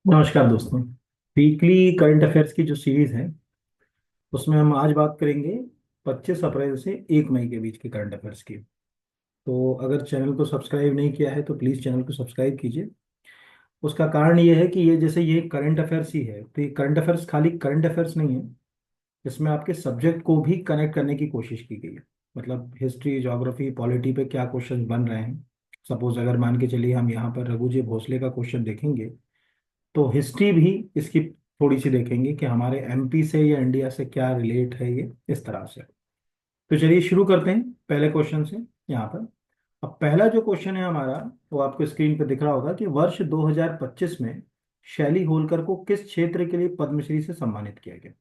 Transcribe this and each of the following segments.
नमस्कार दोस्तों। Weekly current affairs की जो सीरीज है उसमें हम आज बात करेंगे 25 अप्रैल से 1 मई के बीच के करंट अफेयर्स की। तो अगर चैनल को सब्सक्राइब नहीं किया है तो प्लीज़ चैनल को सब्सक्राइब कीजिए। उसका कारण ये है कि ये जैसे ये करंट अफेयर्स ही है, तो ये करंट अफेयर्स खाली करंट अफेयर्स नहीं है। इसमें आपके सब्जेक्ट को भी कनेक्ट करने की कोशिश की गई है। मतलब हिस्ट्री, ज्योग्राफी, पॉलिटी पे क्या क्वेश्चन बन रहे हैं। सपोज अगर मान के चलिए हम यहाँ पर रघुजी भोसले का क्वेश्चन देखेंगे तो हिस्ट्री भी इसकी थोड़ी सी देखेंगे कि हमारे एमपी से या इंडिया से क्या रिलेट है ये इस तरह से। तो चलिए शुरू करते हैं पहले क्वेश्चन से। यहाँ पर अब पहला जो क्वेश्चन है हमारा, वो आपको स्क्रीन पे दिख रहा होगा कि वर्ष 2025 में शैली होलकर को किस क्षेत्र के लिए पद्मश्री से सम्मानित किया गया।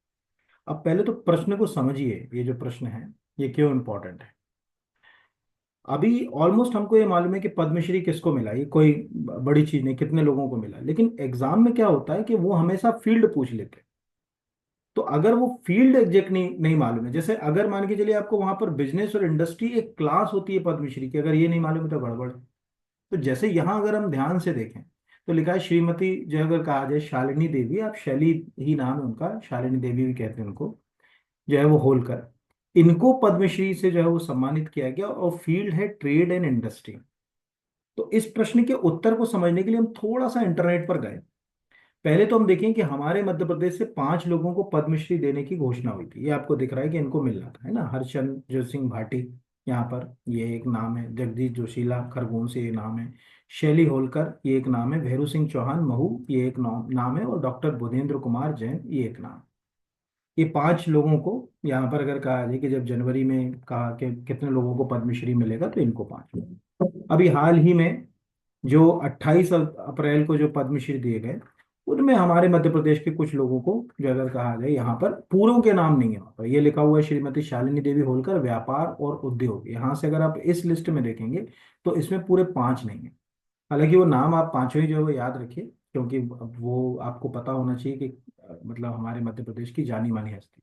अब पहले तो प्रश्न को समझिए, ये जो प्रश्न है ये क्यों इम्पोर्टेंट है। अभी ऑलमोस्ट हमको ये मालूम है कि पद्मश्री किसको मिला, ये कोई बड़ी चीज नहीं, कितने लोगों को मिला, लेकिन एग्जाम में क्या होता है कि वो हमेशा फील्ड पूछ लेते हैं। तो अगर वो फील्ड एग्जैक्ट नहीं मालूम है, जैसे अगर मान के चलिए आपको वहां पर बिजनेस और इंडस्ट्री एक क्लास होती है पद्मश्री की, अगर ये नहीं मालूम है तो गड़बड़ है। तो जैसे यहाँ अगर हम ध्यान से देखें तो लिखा है श्रीमती, जो अगर कहा जाए शालिनी देवी, आप शैली ही नाम है उनका, शालिनी देवी भी कहते हैं उनको, जो है वो होलकर, इनको पद्मश्री से जो है वो सम्मानित किया गया और फील्ड है ट्रेड एंड इंडस्ट्री। तो इस प्रश्न के उत्तर को समझने के लिए हम थोड़ा सा इंटरनेट पर गए। पहले तो हम देखें कि हमारे मध्य प्रदेश से 5 लोगों को पद्मश्री देने की घोषणा हुई थी। ये आपको दिख रहा है कि इनको मिलना था, है ना। हरचंद सिंह भाटी, यहाँ पर ये एक नाम है। जगदीश जोशीला खरगोन से ये नाम है। शैली होलकर ये एक नाम है। भैरू सिंह चौहान महू ये एक नाम है। और डॉक्टर बुधेंद्र कुमार जैन ये एक नाम। ये 5 लोगों को यहाँ पर अगर कहा जाए कि जब जनवरी में कहा कि कितने लोगों को पद्मश्री मिलेगा, तो इनको 5 लोग। अभी हाल ही में जो 28 अप्रैल को जो पद्मश्री दिए गए, उनमें हमारे मध्य प्रदेश के कुछ लोगों को, जो अगर कहा जाए, यहाँ पर पूरों के नाम नहीं है। वहाँ पर ये लिखा हुआ है श्रीमती शालिनी देवी होलकर, व्यापार और उद्योग। यहाँ से अगर आप इस लिस्ट में देखेंगे तो इसमें पूरे 5 नहीं है। हालांकि वो नाम आप पांचों ही जो है वो याद रखिए, क्योंकि अब वो आपको पता होना चाहिए कि मतलब हमारे मध्य प्रदेश की जानी मानी हस्ती।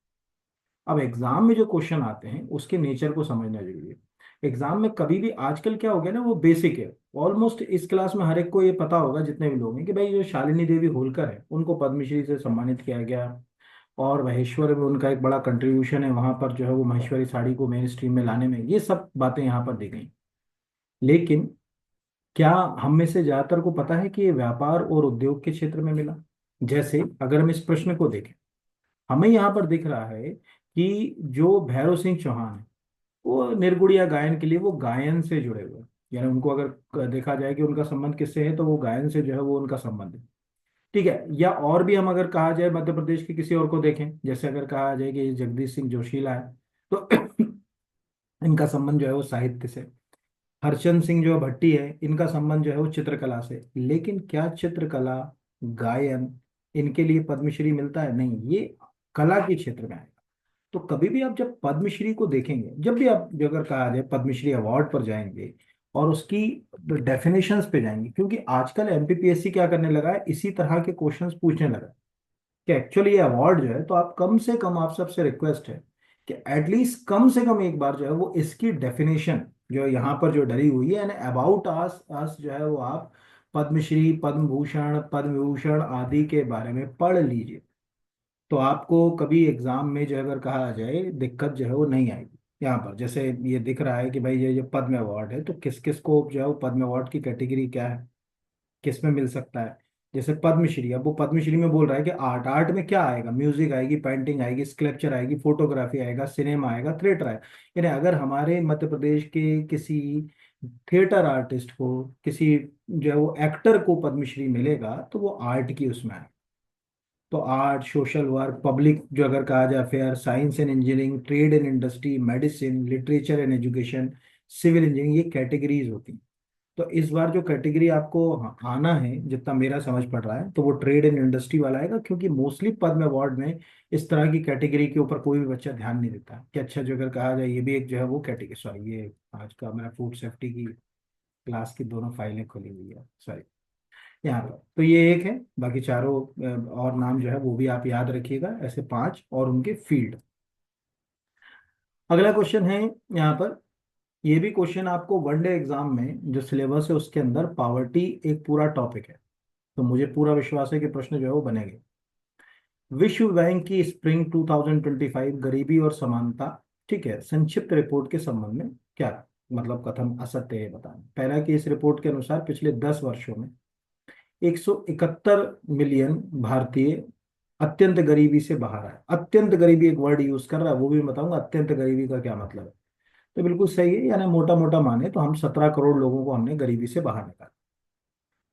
अब एग्जाम में जो क्वेश्चन आते हैं उसके नेचर को समझना जरूरी है। एग्जाम में कभी भी आजकल क्या हो गया ना, वो बेसिक है। ऑलमोस्ट इस क्लास में हर एक को ये पता होगा, जितने भी लोग हैं, कि भाई जो शालिनी देवी होलकर है उनको पद्मश्री से सम्मानित किया गया। और महेश्वर में उनका एक बड़ा कंट्रीब्यूशन है, वहां पर जो है वो महेश्वरी साड़ी को मेन स्ट्रीम में लाने में, ये सब बातें यहाँ पर दी गई। लेकिन क्या हम में से ज्यादातर को पता है कि ये व्यापार और उद्योग के क्षेत्र में मिला। जैसे अगर हम इस प्रश्न को देखें, हमें यहाँ पर दिख रहा है कि जो भैरव सिंह चौहान है वो निर्गुड़िया गायन के लिए वो गायन से जुड़े हुए हैं। यानी उनको अगर देखा जाए कि उनका संबंध किससे है, तो वो गायन से जो है वो उनका संबंध है। ठीक है। या और भी हम अगर कहा जाए मध्य प्रदेश के किसी और को देखें, जैसे अगर कहा जाए कि जगदीश सिंह जोशीला है, तो इनका संबंध जो है वो साहित्य से। हरचंद सिंह जो भट्टी है, इनका संबंध जो है वो चित्रकला से। लेकिन क्या चित्रकला, गायन, इनके लिए पद्मश्री मिलता है? नहीं, ये कला के क्षेत्र में आएगा। तो कभी भी आप जब पद्मश्री को देखेंगे, जब भी आप जो अगर कहा जाए पद्मश्री अवार्ड पर जाएंगे और उसकी डेफिनेशंस पे जाएंगे, क्योंकि आजकल एमपीपीएससी क्या करने लगा है, इसी तरह के क्वेश्चंस पूछने लगा है कि एक्चुअली ये अवार्ड जो है, तो आप कम से कम, आप सबसे रिक्वेस्ट है कि एटलीस्ट कम से कम एक बार जो है वो इसकी डेफिनेशन जो यहाँ पर जो डली हुई है, यानी अबाउट अस अस जो है वो आप पद्मश्री, पद्म भूषण, पद्म विभूषण आदि के बारे में पढ़ लीजिए। तो आपको कभी एग्जाम में जो अगर कहा जाए दिक्कत जो है वो नहीं आएगी। यहाँ पर जैसे ये दिख रहा है कि भाई ये जो पद्म अवार्ड है, तो किस किस को जो है वो पद्म अवार्ड की कैटेगरी क्या है, किस में मिल सकता है। जैसे पद्मश्री, अब वो पद्मश्री में बोल रहा है कि आर्ट, आर्ट में क्या आएगा, म्यूजिक आएगी, पेंटिंग आएगी, स्कल्पचर आएगी, फोटोग्राफी आएगा, सिनेमा आएगा, थिएटर आएगा। यानी अगर हमारे मध्य प्रदेश के किसी थिएटर आर्टिस्ट को, किसी जो है वो एक्टर को पद्मश्री मिलेगा, तो वो आर्ट की उसमें आएगा। तो आर्ट, सोशल वर्क, पब्लिक जो अगर कहा जाए affair, science and engineering, trade and industry, medicine, literature and education, civil engineering, ये कैटेगरीज होती हैं। तो इस बार जो कैटेगरी आपको आना है, जितना मेरा समझ पड़ रहा है, तो वो ट्रेड एंड इंडस्ट्री वाला आएगा, क्योंकि मोस्टली पद्म अवार्ड में इस तरह की कैटेगरी के ऊपर कोई भी बच्चा ध्यान नहीं देता कि अच्छा जो अगर कहा जाए ये भी एक जो है वो कैटेगरी, सॉरी, ये आज का मेरा फूड सेफ्टी की क्लास की दोनों फाइलें खुली हुई है, सॉरी। यहाँ पर तो ये एक है, बाकी चारों और नाम जो है वो भी आप याद रखिएगा, ऐसे 5 और उनके फील्ड। अगला क्वेश्चन है यहाँ पर, ये भी क्वेश्चन आपको वनडे एग्जाम में जो सिलेबस है उसके अंदर, पॉवर्टी एक पूरा टॉपिक है। तो मुझे पूरा विश्वास है कि प्रश्न जो है वो बनेंगे। विश्व बैंक की स्प्रिंग 2025 गरीबी और समानता, ठीक है, संक्षिप्त रिपोर्ट के संबंध में क्या मतलब कथन असत्य है बताएं। पहला कि इस रिपोर्ट के अनुसार पिछले 10 वर्षों में 171 मिलियन भारतीय अत्यंत गरीबी से बाहर आए। अत्यंत गरीबी एक वर्ड यूज कर रहा है, वो भी मैं बताऊंगा अत्यंत गरीबी का क्या मतलब है। तो बिल्कुल सही है, यानी मोटा मोटा माने तो हम 17 करोड़ लोगों को हमने गरीबी से बाहर निकाला।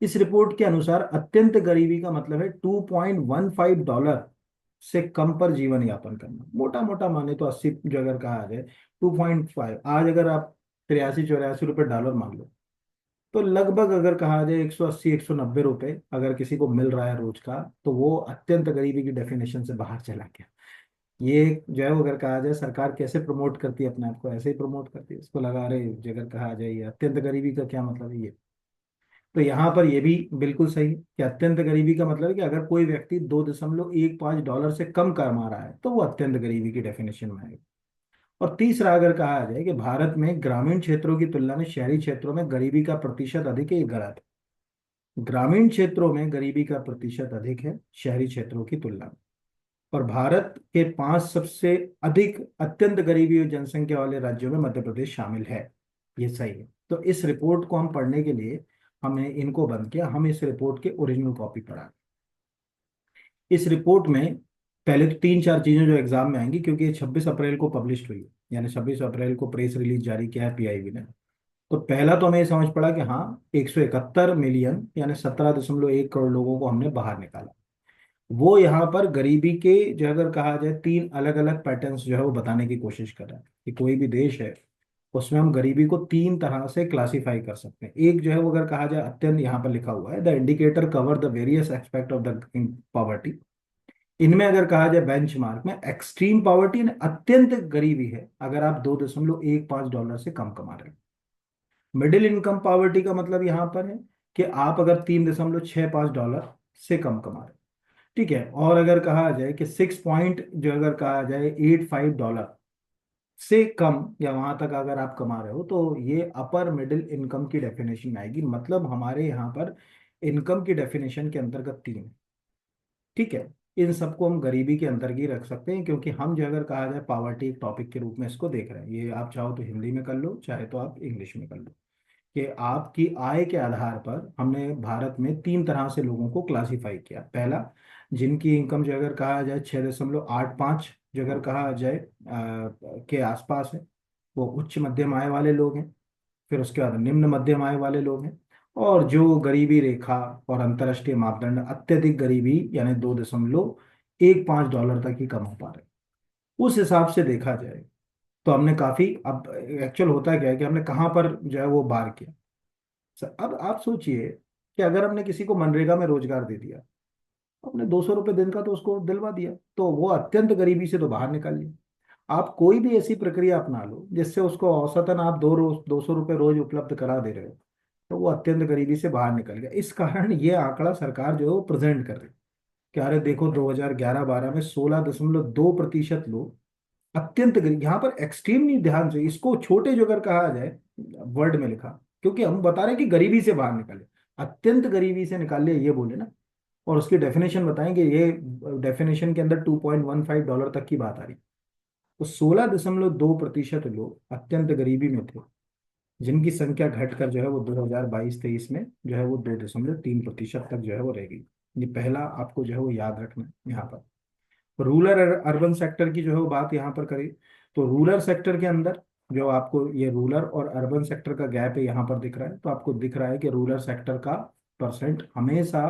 इस रिपोर्ट के अनुसार अत्यंत गरीबी का मतलब है $2.15 से कम पर जीवन यापन करना। मोटा मोटा माने तो 80 जो अगर कहा जाए 2.5, आज अगर आप 83-84 रुपये डॉलर मान लो, तो लगभग अगर कहा जाए 180-190 रुपये अगर किसी को मिल रहा है रोज का, तो वो अत्यंत गरीबी की डेफिनेशन से बाहर चला गया। ये जो है वो अगर कहा जाए सरकार कैसे प्रमोट करती है अपने आप को, ऐसे ही प्रमोट करती है, इसको लगा रहे जो अगर कहा जाए ये अत्यंत गरीबी का क्या मतलब है ये। तो यहाँ पर ये भी बिल्कुल सही है कि अत्यंत गरीबी का मतलब है कि अगर कोई व्यक्ति $2.15 से कम कमा रहा है तो वो अत्यंत गरीबी की डेफिनेशन में आएगा। और तीसरा अगर कहा जाए कि भारत में ग्रामीण क्षेत्रों की तुलना में शहरी क्षेत्रों में गरीबी का प्रतिशत अधिक है, ये गलत है। ग्रामीण क्षेत्रों में गरीबी का प्रतिशत अधिक है शहरी क्षेत्रों की तुलना में। और भारत के 5 सबसे अधिक अत्यंत गरीबी और जनसंख्या वाले राज्यों में मध्य प्रदेश शामिल है। ये सही है। तो इस रिपोर्ट को हम पढ़ने के लिए हमने इनको बंद किया, हम इस रिपोर्ट के ओरिजिनल कॉपी पढ़ा। इस रिपोर्ट में पहले तो 3-4 चीजें जो एग्जाम में आएंगी, क्योंकि ये 26 अप्रैल को पब्लिश हुई है, यानी 26 अप्रैल को प्रेस रिलीज जारी किया है पीआईबी ने। तो पहला तो हमें ये समझ पड़ा कि हाँ, 171 मिलियन यानी 17.1 करोड़ लोगों को हमने बाहर निकाला। वो यहाँ पर गरीबी के जो अगर कहा जाए 3 अलग अलग पैटर्न्स जो है वो बताने की कोशिश कर रहा है कि कोई भी देश है उसमें हम गरीबी को 3 तरह से क्लासिफाई कर सकते हैं। एक जो है वो अगर कहा जाए अत्यंत, यहाँ पर लिखा हुआ है the indicator cover the various aspect of the poverty. इनमें अगर कहा जाए बेंचमार्क में एक्सट्रीम पॉवर्टी यानी अत्यंत गरीबी है अगर आप $2.15 से कम कमा रहे हैं। मिडिल इनकम पॉवर्टी का मतलब यहाँ पर है कि आप अगर $3.65 से कम कमा रहे हैं, ठीक है। और अगर कहा जाए कि 6 पॉइंट जो अगर कहा जाए $85 से कम या वहां तक अगर आप कमा रहे हो, तो ये अपर मिडिल इनकम की डेफिनेशन में आएगी। मतलब हमारे यहाँ पर इनकम की डेफिनेशन के अंतर्गत तीन है, ठीक है। इन सबको हम गरीबी के अंदर ही रख सकते हैं, क्योंकि हम जो अगर कहा जाए पावर्टी एक टॉपिक के रूप में इसको देख रहे हैं। ये आप चाहो तो हिंदी में कर लो, चाहे तो आप इंग्लिश में कर लो, कि आपकी आय के आधार पर हमने भारत में 3 तरह से लोगों को क्लासिफाई किया। पहला, जिनकी इनकम जो अगर कहा जाए 6.85 जो अगर कहा जाए के आसपास है, वो उच्च मध्यम आय वाले लोग हैं। फिर उसके बाद निम्न मध्यम आय वाले लोग हैं। और जो गरीबी रेखा और अंतर्राष्ट्रीय मापदंड अत्यधिक गरीबी यानी $2.15 तक ही कमा पा रहे, उस हिसाब से देखा जाए तो हमने काफी, अब एक्चुअल होता क्या है कि हमने कहाँ पर जो है वो बार किया। अब आप सोचिए कि अगर हमने किसी को मनरेगा में रोजगार दे दिया, अपने $200 दिन का तो उसको दिलवा दिया, तो वो अत्यंत गरीबी से तो बाहर निकाल लिया। आप कोई भी ऐसी प्रक्रिया अपना लो जिससे उसको औसतन आप $200 रोज उपलब्ध करा दे रहे हो, तो वो अत्यंत गरीबी से बाहर निकल गया। इस कारण ये आंकड़ा सरकार जो है वो प्रेजेंट कर रही है कि अरे देखो 2011-12 में 16.2% लोग अत्यंत गरीब। यहाँ पर एक्सट्रीम नहीं, ध्यान से इसको छोटे जो अगर कहा जाए वर्ड में लिखा, क्योंकि हम बता रहे हैं कि गरीबी से बाहर निकले, अत्यंत गरीबी से निकाले ये बोले ना। और उसकी डेफिनेशन बताएंगे, ये डेफिनेशन के अंदर $2.15 तक की बात आ रही। तो 16.2% लोग अत्यंत गरीबी में थे, जिनकी संख्या घटकर जो है वो 2022-23 में जो है वो 2.3% तक जो है वो रह गई। ये पहला आपको जो है वो याद रखना है यहाँ पर। रूरल अर्बन सेक्टर की जो है वो बात यहाँ पर करें, तो रूरल सेक्टर के अंदर जो आपको ये रूरल और अर्बन सेक्टर का गैप है यहाँ पर दिख रहा है, तो आपको दिख रहा है कि रूरल सेक्टर का परसेंट हमेशा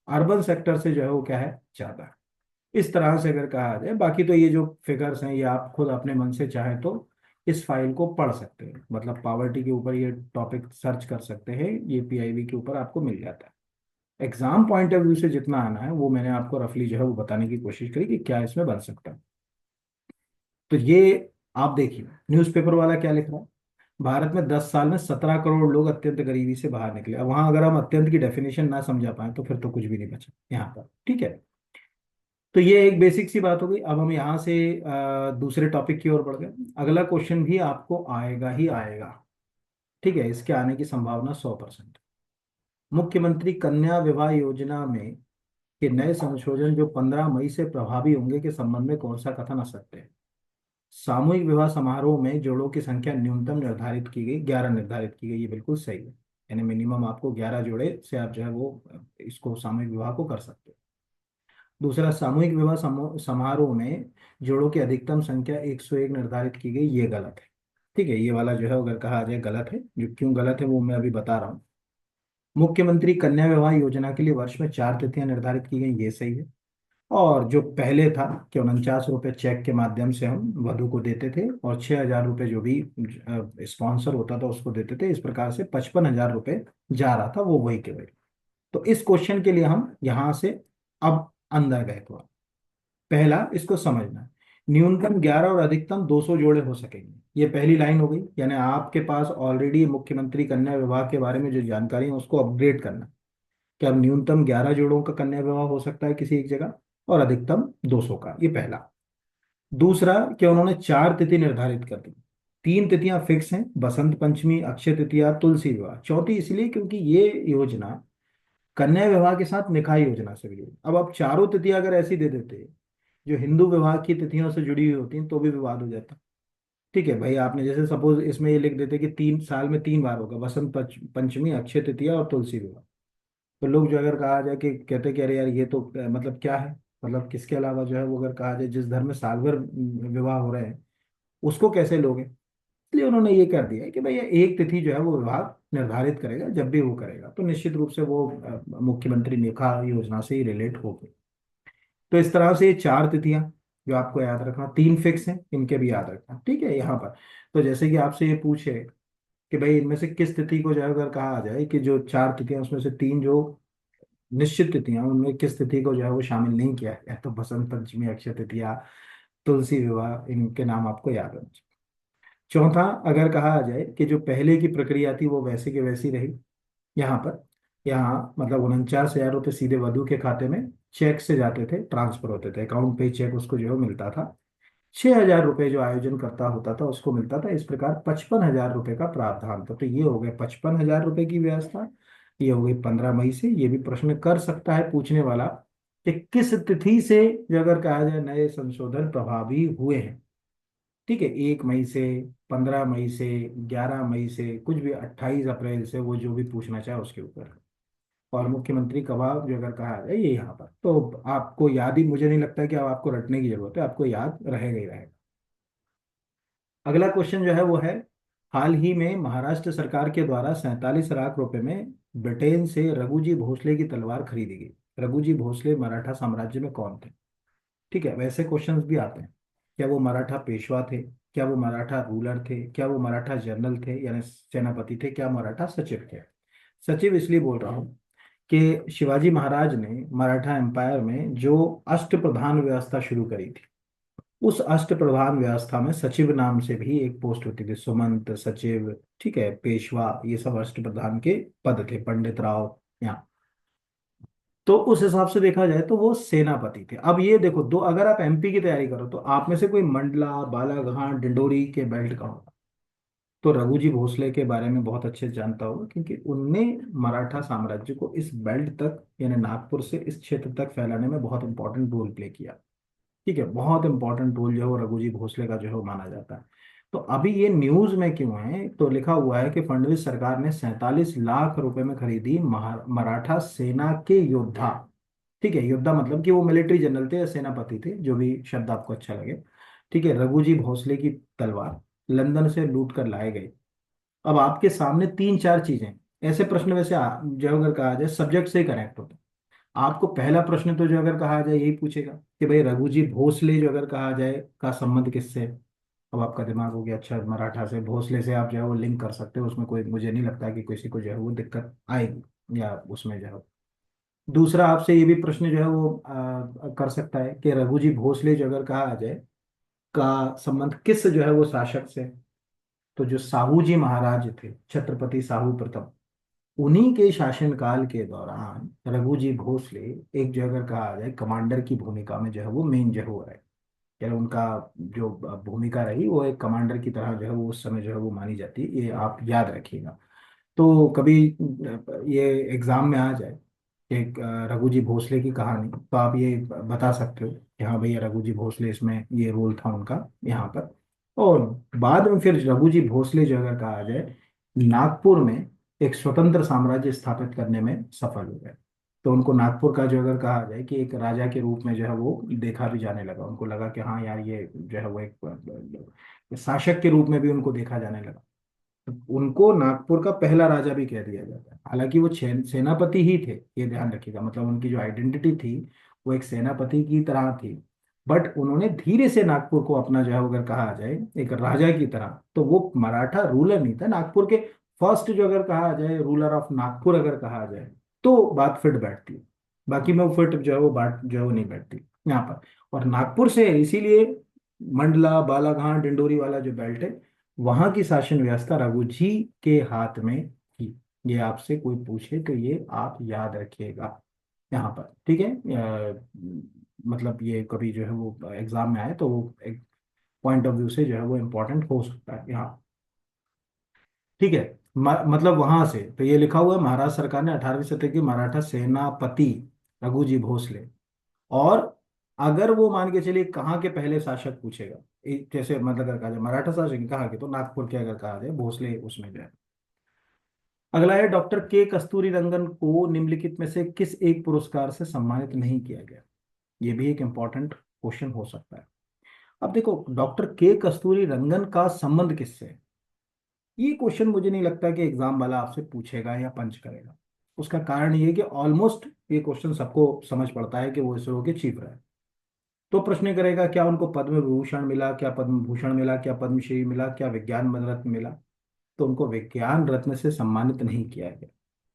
अर्बन सेक्टर से जो है वो क्या है, ज्यादा है। इस तरह से अगर कहा जाए, बाकी तो ये जो फिगर्स हैं ये आप खुद अपने मन से चाहें तो इस फाइल को पढ़ सकते हैं, मतलब पावर्टी के ऊपर ये टॉपिक सर्च कर सकते हैं, ये पीआईबी के ऊपर आपको मिल जाता है। एग्जाम पॉइंट ऑफ व्यू से जितना आना है वो मैंने आपको रफली जो है वो बताने की कोशिश करी कि क्या इसमें बन सकता है। तो ये आप देखिए न्यूज़पेपर वाला क्या लिख रहा है, भारत में 10 साल में 17 करोड़ लोग अत्यंत गरीबी से बाहर निकले। अब वहां अगर हम अत्यंत की डेफिनेशन ना समझा पाए तो फिर तो कुछ भी नहीं बचा यहाँ पर, ठीक है। तो ये एक बेसिक सी बात हो गई। अब हम यहाँ से दूसरे टॉपिक की ओर बढ़ गए। अगला क्वेश्चन भी आपको आएगा ही आएगा, ठीक है, इसके आने की संभावना 100%। मुख्यमंत्री कन्या विवाह योजना में के नए संशोधन जो 15 मई से प्रभावी होंगे के संबंध में कौन सा कथन असत्य है? सामूहिक विवाह समारोह में जोड़ों की संख्या न्यूनतम निर्धारित की गई, 11 निर्धारित की गई, ये बिल्कुल सही है। यानी मिनिमम आपको 11 जोड़े से आप जो है वो इसको सामूहिक विवाह को कर सकते हो। दूसरा, सामूहिक विवाह समारोह में जोड़ों की अधिकतम संख्या 101 निर्धारित की गई, ये गलत है। ठीक है, ये वाला जो है अगर कहा जाए गलत है, जो क्यों गलत है वो मैं अभी बता रहा हूँ। मुख्यमंत्री कन्या विवाह योजना के लिए वर्ष में 4 तिथियां निर्धारित की गई, ये सही है। और जो पहले था कि 49 रुपये चेक के माध्यम से हम वधु को देते थे, और 6,000 रुपये जो भी स्पॉन्सर होता था उसको देते थे, इस प्रकार से 55,000 रुपये जा रहा था, वो वही के वही। तो इस क्वेश्चन के लिए हम यहाँ से अब अंदर गए थोड़ा। पहला, इसको समझना, न्यूनतम 11 और अधिकतम 200 जोड़े हो सकेंगे, ये पहली लाइन हो गई। यानी आपके पास ऑलरेडी मुख्यमंत्री कन्या विवाह के बारे में जो जानकारी है उसको अपग्रेड करना, कि अब न्यूनतम 11 जोड़ों का कन्या विवाह हो सकता है किसी एक जगह, और अधिकतम 200 का, ये पहला। दूसरा, कि उन्होंने 4 तिथि निर्धारित कर दी। 3 तिथियां फिक्स हैं, बसंत पंचमी, अक्षय तृतीया, तुलसी विवाह। चौथी इसलिए क्योंकि ये योजना कन्या विवाह के साथ निकाह योजना से भी जुड़ी। अब आप चारों तिथियां अगर ऐसी दे देते जो हिंदू विवाह की तिथियों से जुड़ी हुई होती हैं, तो भी विवाद हो जाता। ठीक है भाई, आपने जैसे सपोज इसमें ये लिख देते कि 3 साल में 3 बार होगा, बसंत पंचमी, अक्षय तृतीया और तुलसी विवाह। तो लोग जो अगर कहा जाए कि कहते कि अरे यार ये तो मतलब क्या है, मतलब किसके अलावा जो है वो अगर कहा जाए जिस धर्म में साल भर विवाह हो रहे हैं उसको कैसे लोगे। इसलिए उन्होंने ये कर दिया है कि भाई ये एक तिथि जो है वो विभाग निर्धारित करेगा, जब भी वो करेगा तो निश्चित रूप से वो मुख्यमंत्री मेघा योजना से ही रिलेट होगी। तो इस तरह से ये 4 तिथियां जो आपको याद रखना, 3 फिक्स हैं, इनके भी याद रखना। ठीक है, यहाँ पर तो जैसे कि आपसे ये पूछे कि भाई इनमें से किस तिथि को जो है अगर कहा जाए कि जो 4 तिथियां उसमें से 3 जो निश्चित तिथियां, उनमें किस तिथि को जो है वो शामिल नहीं किया गया, तो बसंत पंचमी, अक्षय तृतीया, तुलसी विवाह, इनके नाम आपको याद रखना चाहिए। चौथा, अगर कहा जाए कि जो पहले की प्रक्रिया थी वो वैसे की वैसी रही, यहाँ पर, यहाँ मतलब 49,000 रुपये सीधे वधु के खाते में चेक से जाते थे, ट्रांसफर होते थे, अकाउंट पे चेक उसको जो है मिलता था। 6,000 रुपये जो आयोजन करता होता था उसको मिलता था। इस प्रकार 55,000 रुपये का प्रावधान था। तो ये हो गए 55,000 रुपये की व्यवस्था। ये हो गई 15 मई से। ये भी प्रश्न कर सकता है पूछने वाला कि किस तिथि से जो अगर कहा जाए नए संशोधन प्रभावी हुए हैं। ठीक है, 1 मई से, 15 मई से, 11 मई से, कुछ भी 28 अप्रैल से, वो जो भी पूछना चाहे उसके ऊपर। और मुख्यमंत्री कबाब जो अगर कहा जाए ये यहाँ पर, तो आपको याद ही, मुझे नहीं लगता कि अब आपको रटने की जरूरत है, आपको याद रहेगा ही रहेगा। अगला क्वेश्चन जो है वो है, हाल ही में महाराष्ट्र सरकार के द्वारा 47 लाख रुपए में ब्रिटेन से रघुजी भोसले की तलवार खरीदी गई। रघुजी भोसले मराठा साम्राज्य में कौन थे? ठीक है, वैसे क्वेश्चंस भी आते हैं। क्या वो मराठा पेशवा थे? क्या वो मराठा रूलर थे? क्या वो मराठा जनरल थे यानी सेनापति थे? क्या मराठा सचिव थे? सचिव इसलिए बोल रहा हूँ कि शिवाजी महाराज ने मराठा एम्पायर में जो अष्टप्रधान व्यवस्था शुरू करी थी, उस अष्टप्रधान व्यवस्था में सचिव नाम से भी एक पोस्ट होती थी, सुमंत, सचिव, ठीक है, पेशवा, ये सब अष्टप्रधान के पद थे, पंडित राव यहाँ। तो उस हिसाब से देखा जाए तो वो सेनापति थे। अब ये देखो, दो, अगर आप एमपी की तैयारी करो तो आप में से कोई मंडला, बालाघाट, डिंडोरी के बेल्ट का होगा, तो रघुजी भोसले के बारे में बहुत अच्छे से जानता होगा, क्योंकि उनने मराठा साम्राज्य को इस बेल्ट तक यानी नागपुर से इस क्षेत्र तक फैलाने में बहुत इंपॉर्टेंट रोल प्ले किया। ठीक है, बहुत इंपॉर्टेंट रोल जो है वो रघुजी भोसले का जो है वो माना जाता है। तो अभी ये न्यूज में क्यों है, तो लिखा हुआ है कि फडणवीस सरकार ने 47 लाख रुपए में खरीदी मराठा सेना के योद्धा। ठीक है, योद्धा मतलब कि वो मिलिट्री जनरल थे या सेनापति थे, जो भी शब्द आपको अच्छा लगे। ठीक है, रघुजी भोसले की तलवार लंदन से लूट कर लाए गए। अब आपके सामने 3 4 चीजें, ऐसे प्रश्न वैसे जो अगर कहा जाए सब्जेक्ट से ही कनेक्ट होते हैं। आपको पहला प्रश्न तो जो अगर कहा जाए यही पूछेगा कि भाई रघुजी भोसले जो अगर कहा जाए का संबंध किससे है। अब आपका दिमाग हो गया अच्छा मराठा से, भोसले से, आप जो है वो लिंक कर सकते हो, उसमें कोई, मुझे नहीं लगता कि किसी को जो है वो दिक्कत आएगी या उसमें जो है। दूसरा, आपसे ये भी प्रश्न जो है वो कर सकता है कि रघुजी भोसले जो अगर कहा जाए का संबंध किस जो है वो शासक से। तो जो साहू जी महाराज थे, छत्रपति साहू प्रथम, उन्हीं के शासनकाल के दौरान रघुजी भोसले एक जो अगर कहा जाए कमांडर की भूमिका में जो है वो मेन जो है वो रहे। यानी उनका जो भूमिका रही वो एक कमांडर की तरह जो है वो उस समय जो है वो मानी जाती है, ये आप याद रखिएगा। तो कभी ये एग्जाम में आ जाए एक रघु जी भोसले की कहानी, तो आप ये बता सकते हो कि हाँ भैया रघु जी भोसले इसमें ये रोल था उनका यहाँ पर। और बाद में फिर रघु जी भोसले जो अगर कहा जाए, नागपुर में एक स्वतंत्र साम्राज्य स्थापित करने में सफल हो गए। तो उनको नागपुर का जो अगर कहा जाए कि एक राजा के रूप में जो है वो देखा भी जाने लगा, उनको लगा कि हाँ यार ये जो है वो एक शासक के रूप में भी उनको देखा जाने लगा। उनको नागपुर का पहला राजा भी कह दिया जाता है। हालांकि वो सेनापति ही थे, ये ध्यान रखिएगा, मतलब उनकी जो आइडेंटिटी थी वो एक सेनापति की तरह थी। बट उन्होंने धीरे से नागपुर को अपना जो है अगर कहा जाए एक राजा की तरह, तो वो मराठा रूलर नहीं था नागपुर के। फर्स्ट जो अगर कहा जाए रूलर ऑफ नागपुर अगर कहा जाए तो बात फिट बैठती है। बाकी में वो फिट जो है वो बात जो है वो नहीं बैठती यहाँ पर। और नागपुर से इसीलिए मंडला बालाघाट डिंडोरी वाला जो बेल्ट है, वहां की शासन व्यवस्था रघु जी के हाथ में थी। ये आपसे कोई पूछे तो ये आप याद रखिएगा यहाँ पर, ठीक है। मतलब ये कभी जो है वो एग्जाम में आए तो वो एक पॉइंट ऑफ व्यू से जो है वो इम्पोर्टेंट हो सकता है यहाँ, ठीक है। मतलब वहां से तो ये लिखा हुआ है, महाराष्ट्र सरकार ने 18वीं शताब्दी के मराठा सेनापति रघु जी भोसले। और अगर वो मान के चलिए कहाँ के पहले शासक पूछेगा, जैसे मतलब अगर कहा जाए मराठा शासक कहाँ के, तो नागपुर के अगर कहा जाए भोसले उसमें जो है। अगला है, डॉक्टर के कस्तूरी रंगन को निम्नलिखित में से किस एक पुरस्कार से सम्मानित नहीं किया गया। ये भी एक इंपॉर्टेंट क्वेश्चन हो सकता है। अब देखो डॉक्टर के कस्तूरी रंगन का संबंध किससे है, ये क्वेश्चन मुझे नहीं लगता कि एग्जाम वाला आपसे पूछेगा या पंच करेगा। उसका कारण ये है कि ऑलमोस्ट ये क्वेश्चन सबको समझ पड़ता है कि वो इसरो के चीफ रहे। तो प्रश्न ये करेगा क्या उनको पद्म विभूषण मिला, क्या पद्म भूषण मिला, क्या पद्मश्री मिला, क्या विज्ञान रत्न मिला। तो उनको विज्ञान रत्न से सम्मानित नहीं किया गया।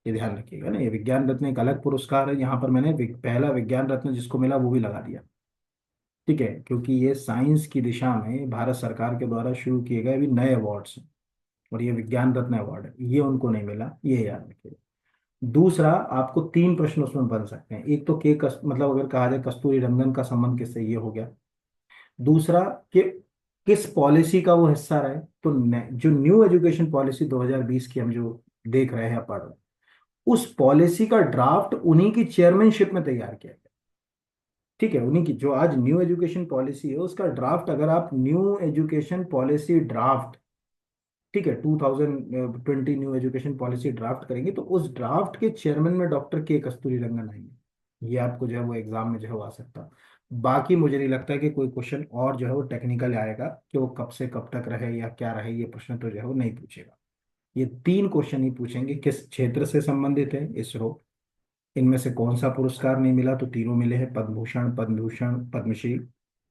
ये ध्यान रखिएगा ना, ये विज्ञान रत्न एक अलग पुरस्कार है। यहाँ पर मैंने पहला विज्ञान रत्न जिसको मिला वो भी लगा दिया, ठीक है, क्योंकि ये साइंस की दिशा में भारत सरकार के द्वारा शुरू किए गए अभी नए अवार्ड्स हैं। और ये विज्ञान रत्न अवार्ड है, ये उनको नहीं मिला, ये याद रखिएगा। दूसरा, आपको तीन प्रश्न उसमें बन सकते हैं। एक तो मतलब अगर कहा जाए कस्तूरी रंगन का संबंध किससे, ये हो गया। दूसरा कि किस पॉलिसी का वो हिस्सा रहे। तो जो न्यू एजुकेशन पॉलिसी 2020 की हम जो देख रहे हैं पढ़ रहे हैं, उस पॉलिसी का ड्राफ्ट उन्हीं की चेयरमैनशिप में तैयार किया गया, ठीक है। उन्हीं की जो आज न्यू एजुकेशन पॉलिसी है उसका ड्राफ्ट, अगर आप न्यू एजुकेशन पॉलिसी ड्राफ्ट, ठीक है, 2020 न्यू एजुकेशन पॉलिसी ड्राफ्ट करेंगे तो उस ड्राफ्ट के चेयरमैन में डॉक्टर के कस्तूरी रंगन आएंगे। ये आपको जो है वो एग्जाम में जो है वो आ सकता है। बाकी मुझे नहीं लगता कि कोई क्वेश्चन और जो है वो टेक्निकल आएगा कि वो कब से कब तक रहे या क्या रहे, ये प्रश्न तो जो है वो नहीं पूछेगा। ये तीन क्वेश्चन ही पूछेंगे, किस क्षेत्र से संबंधित है इसरो, इनमें से कौन सा पुरस्कार नहीं मिला, तो तीनों मिले हैं, पद्म भूषण पद्म भूषण पद्मश्री।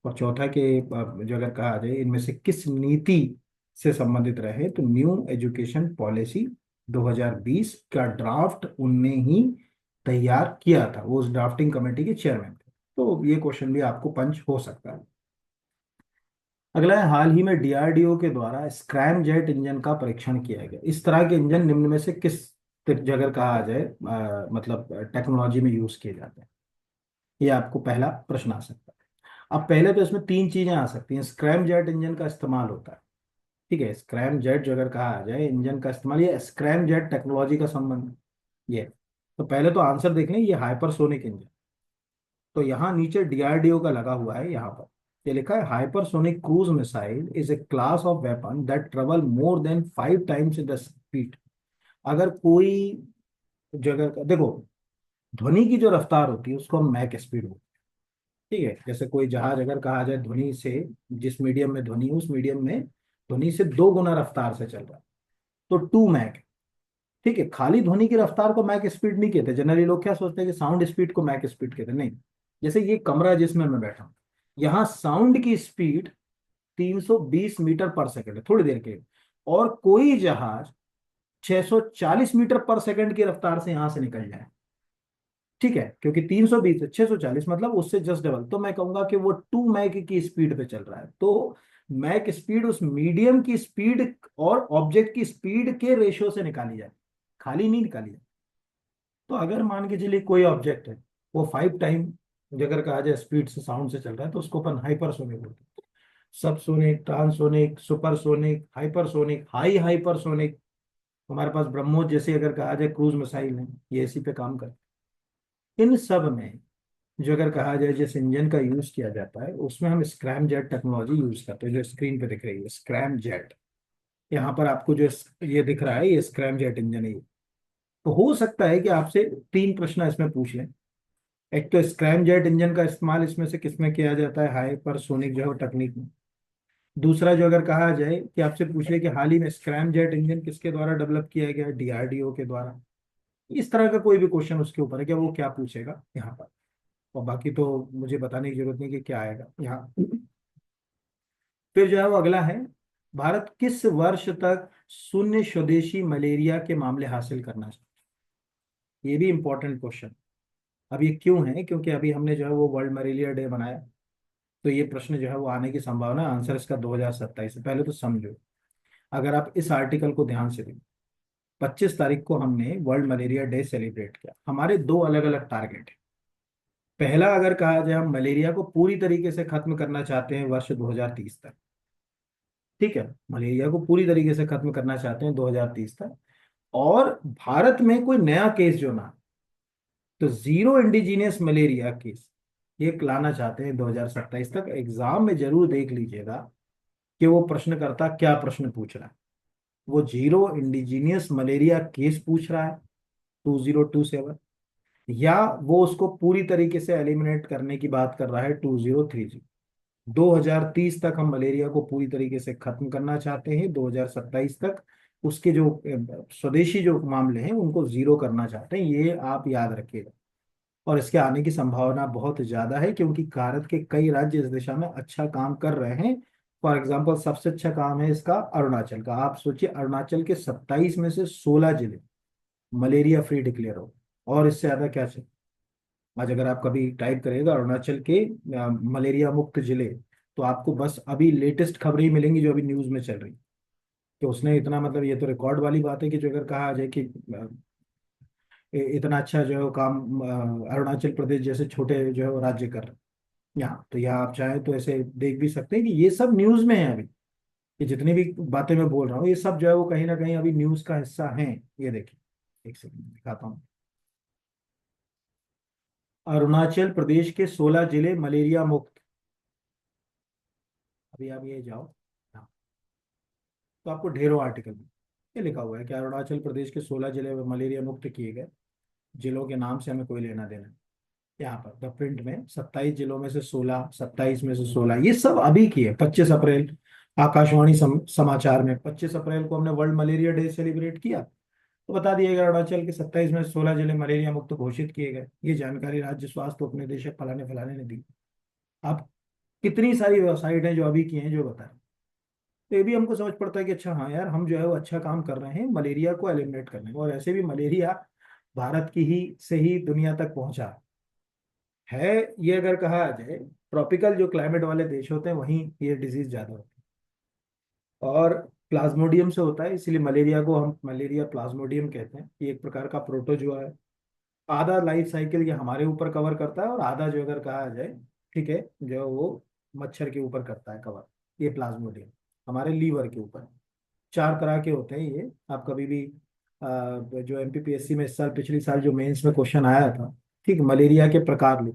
और चौथा के जो अगर कहा जाए इनमें से किस नीति से संबंधित रहे, तो न्यू एजुकेशन पॉलिसी 2020 का ड्राफ्ट उनने ही तैयार किया था, वो उस ड्राफ्टिंग कमेटी के चेयरमैन थे। तो ये क्वेश्चन भी आपको पंच हो सकता है। अगला है, हाल ही में डीआरडीओ के द्वारा स्क्रैम जेट इंजन का परीक्षण किया गया। इस तरह के इंजन निम्न में से किस जगह कहा जाए मतलब टेक्नोलॉजी में यूज किए जाते हैं, ये आपको पहला प्रश्न आ सकता है। अब पहले तो इसमें तीन चीजें आ सकती हैं। स्क्रैम जेट इंजन का इस्तेमाल होता है, ठीक है। स्क्रैम जेट जो अगर कहा जाए इंजन का इस्तेमाल, ये स्क्रैम जेट टेक्नोलॉजी का संबंध ये। तो पहले तो आंसर देख लें, ये हाइपरसोनिक इंजन। तो यहाँ नीचे डीआरडीओ का लगा हुआ है, यहाँ पर ये लिखा है, hypersonic cruise missile is a class of weapon that travel more than 5 times the speed. अगर कोई जगह देखो, ध्वनि की जो रफ्तार होती है उसको हम मैक स्पीड बोलते हैं, ठीक है। जैसे कोई जहाज अगर कहा जाए ध्वनि से, जिस मीडियम में ध्वनि है उस मीडियम में ध्वनि से 2 गुना रफ्तार से चल रहा है, तो 2 मैक, ठीक है। खाली ध्वनि की रफ्तार को मैक स्पीड नहीं कहते। जनरली लोग क्या सोचते हैं कि साउंड स्पीड को मैक स्पीड कहते हैं, नहीं। जैसे ये कमरा जिसमें मैं बैठा हूँ, यहाँ साउंड की स्पीड 320 मीटर पर सेकंड है थोड़ी देर के लिए। और कोई जहाज 640 मीटर पर सेकंड की रफ्तार से यहां से निकल जाए, ठीक है, क्योंकि 320 से 640 मतलब उससे जस्ट डबल, तो मैं कहूंगा कि वो 2 मैक की स्पीड पे चल रहा है। तो मैक स्पीड उस मीडियम की स्पीड और ऑब्जेक्ट की स्पीड के रेशियो से निकाली जाए, खाली नहीं निकाली जाए। तो अगर मान के चलिए कोई ऑब्जेक्ट है वो 5 टाइम अगर कहा जाए स्पीड से साउंड से चल रहा है, तो उसको अपन हाइपरसोनिक बोलते हैं। Subsonic, transonic, supersonic, hypersonic, high hypersonic, हमारे पास ब्रह्मोस जैसे अगर कहा जाए क्रूज मिसाइल है, ये इसी पे काम कर। इन सब में जो अगर कहा जाए जिस इंजन का यूज किया जाता है उसमें हम स्क्रैम जेट टेक्नोलॉजी यूज करते हैं, जो स्क्रीन पे दिख रही है स्क्रैम जेट। यहाँ पर आपको जो ये दिख रहा है ये स्क्रैम जेट इंजन है ये। तो हो सकता है कि आपसे तीन प्रश्न इसमें पूछ लें। एक तो स्क्रैम जेट इंजन का इस्तेमाल इसमें से किसमें किया जाता है, हाइपरसोनिक जो है टेक्निक में। दूसरा जो अगर कहा जाए कि आपसे पूछ ले कि हाल ही में स्क्रैम जेट इंजन किसके द्वारा डेवलप किया गया है, डीआरडीओ के द्वारा। इस तरह का कोई भी क्वेश्चन उसके ऊपर है कि वो क्या पूछेगा यहाँ पर। और बाकी तो मुझे बताने की जरूरत नहीं कि क्या आएगा यहाँ। फिर जो है वो अगला है, भारत किस वर्ष तक शून्य स्वदेशी मलेरिया के मामले हासिल करना चाहिए। ये भी इंपॉर्टेंट क्वेश्चन। अब ये क्यों है, क्योंकि अभी हमने जो है वो वर्ल्ड मलेरिया डे बनाया। तो ये प्रश्न जो है वो आने की संभावना, आंसर इसका 2027 है। पहले तो समझो, अगर आप इस आर्टिकल को ध्यान से देखो, 25 तारीख को हमने वर्ल्ड मलेरिया डे सेलिब्रेट किया। हमारे दो अलग अलग टारगेट है। पहला अगर कहा जाए हम मलेरिया को पूरी तरीके से खत्म करना चाहते हैं वर्ष 2030 तक। ठीक है, मलेरिया को पूरी तरीके से खत्म करना चाहते हैं 2030 तक। और भारत में कोई नया केस जो ना, तो जीरो इंडिजीनियस मलेरिया केस ये लाना चाहते हैं 2027 तक। एग्जाम में जरूर देख लीजिएगा कि वो प्रश्नकर्ता क्या प्रश्न पूछ रहा है। वो जीरो इंडिजीनियस मलेरिया केस पूछ रहा है 2027, या वो उसको पूरी तरीके से एलिमिनेट करने की बात कर रहा है 2030। 2030 तक हम मलेरिया को पूरी तरीके से खत्म करना चाहते हैं, 2027 तक उसके जो स्वदेशी जो मामले हैं उनको जीरो करना चाहते हैं, ये आप याद रखिएगा। और इसके आने की संभावना बहुत ज्यादा है, क्योंकि भारत के कई राज्य इस दिशा में अच्छा काम कर रहे हैं। फॉर एग्जाम्पल सबसे अच्छा काम है इसका अरुणाचल का। आप सोचिए, अरुणाचल के 27 में से 16 जिले मलेरिया फ्री डिक्लेयर हो। और इससे ज्यादा क्या चाहिए। आज अगर आप कभी टाइप करेगा अरुणाचल के मलेरिया मुक्त जिले, तो आपको बस अभी लेटेस्ट खबरें ही मिलेंगी जो अभी न्यूज में चल रही। कि उसने इतना, मतलब ये तो रिकॉर्ड वाली बात है कि जो अगर कहा जाए कि इतना अच्छा जो है वो काम अरुणाचल प्रदेश जैसे छोटे जो है वो राज्य कर रहे हैं यहाँ। तो यहाँ आप चाहें तो ऐसे देख भी सकते हैं कि ये सब न्यूज में है अभी। ये जितनी भी बातें मैं बोल रहा हूँ ये सब जो है वो कहीं ना कहीं अभी न्यूज का हिस्सा है। ये देखिए, एक सेकंड दिखाता हूँ। अरुणाचल प्रदेश के 16 जिले मलेरिया मुक्त। अभी आप ये जाओ, हाँ, तो आपको ढेरों आर्टिकल में ये लिखा हुआ है कि अरुणाचल प्रदेश के 16 जिले मलेरिया मुक्त किए गए। जिलों के नाम से हमें कोई लेना देना नहीं। यहाँ पर द प्रिंट में 27 जिलों में से 16, 27 में से 16, ये सब अभी की है 25 अप्रैल। आकाशवाणी समाचार में 25 अप्रैल को हमने वर्ल्ड मलेरिया डे सेलिब्रेट किया। तो बता दिया गया अरुणाचल के 27 में 16 जिले मलेरिया मुक्त घोषित किए गए। ये जानकारी राज्य स्वास्थ्य उपनिदेशक फलाने फलाने ने दी। आप कितनी सारी वेबसाइट हैं जो अभी की हैं जो बता रहे हैं। तो ये भी हमको समझ पड़ता है कि अच्छा हाँ यार, हम जो है वो अच्छा काम कर रहे हैं मलेरिया को एलिमिनेट करने में। और ऐसे भी मलेरिया भारत की ही से ही दुनिया तक पहुंचा है। ये अगर कहा जाए, ट्रॉपिकल जो क्लाइमेट वाले देश होते हैं वहीं ये डिजीज ज्यादा होती है। और प्लाज्मोडियम से होता है, इसलिए मलेरिया को हम मलेरिया प्लाज्मोडियम कहते हैं। ये एक प्रकार का प्रोटोजोआ है। आधा लाइफ साइकिल ये हमारे ऊपर कवर करता है, और आधा जो अगर कहा जाए, ठीक है, जो वो मच्छर के ऊपर करता है कवर। ये प्लाज्मोडियम हमारे लीवर के ऊपर। चार तरह के होते हैं ये। आप कभी भी जो एमपीपीएससी में इस साल पिछली साल जो मेंस में क्वेश्चन आया था, ठीक, मलेरिया के प्रकार लिख,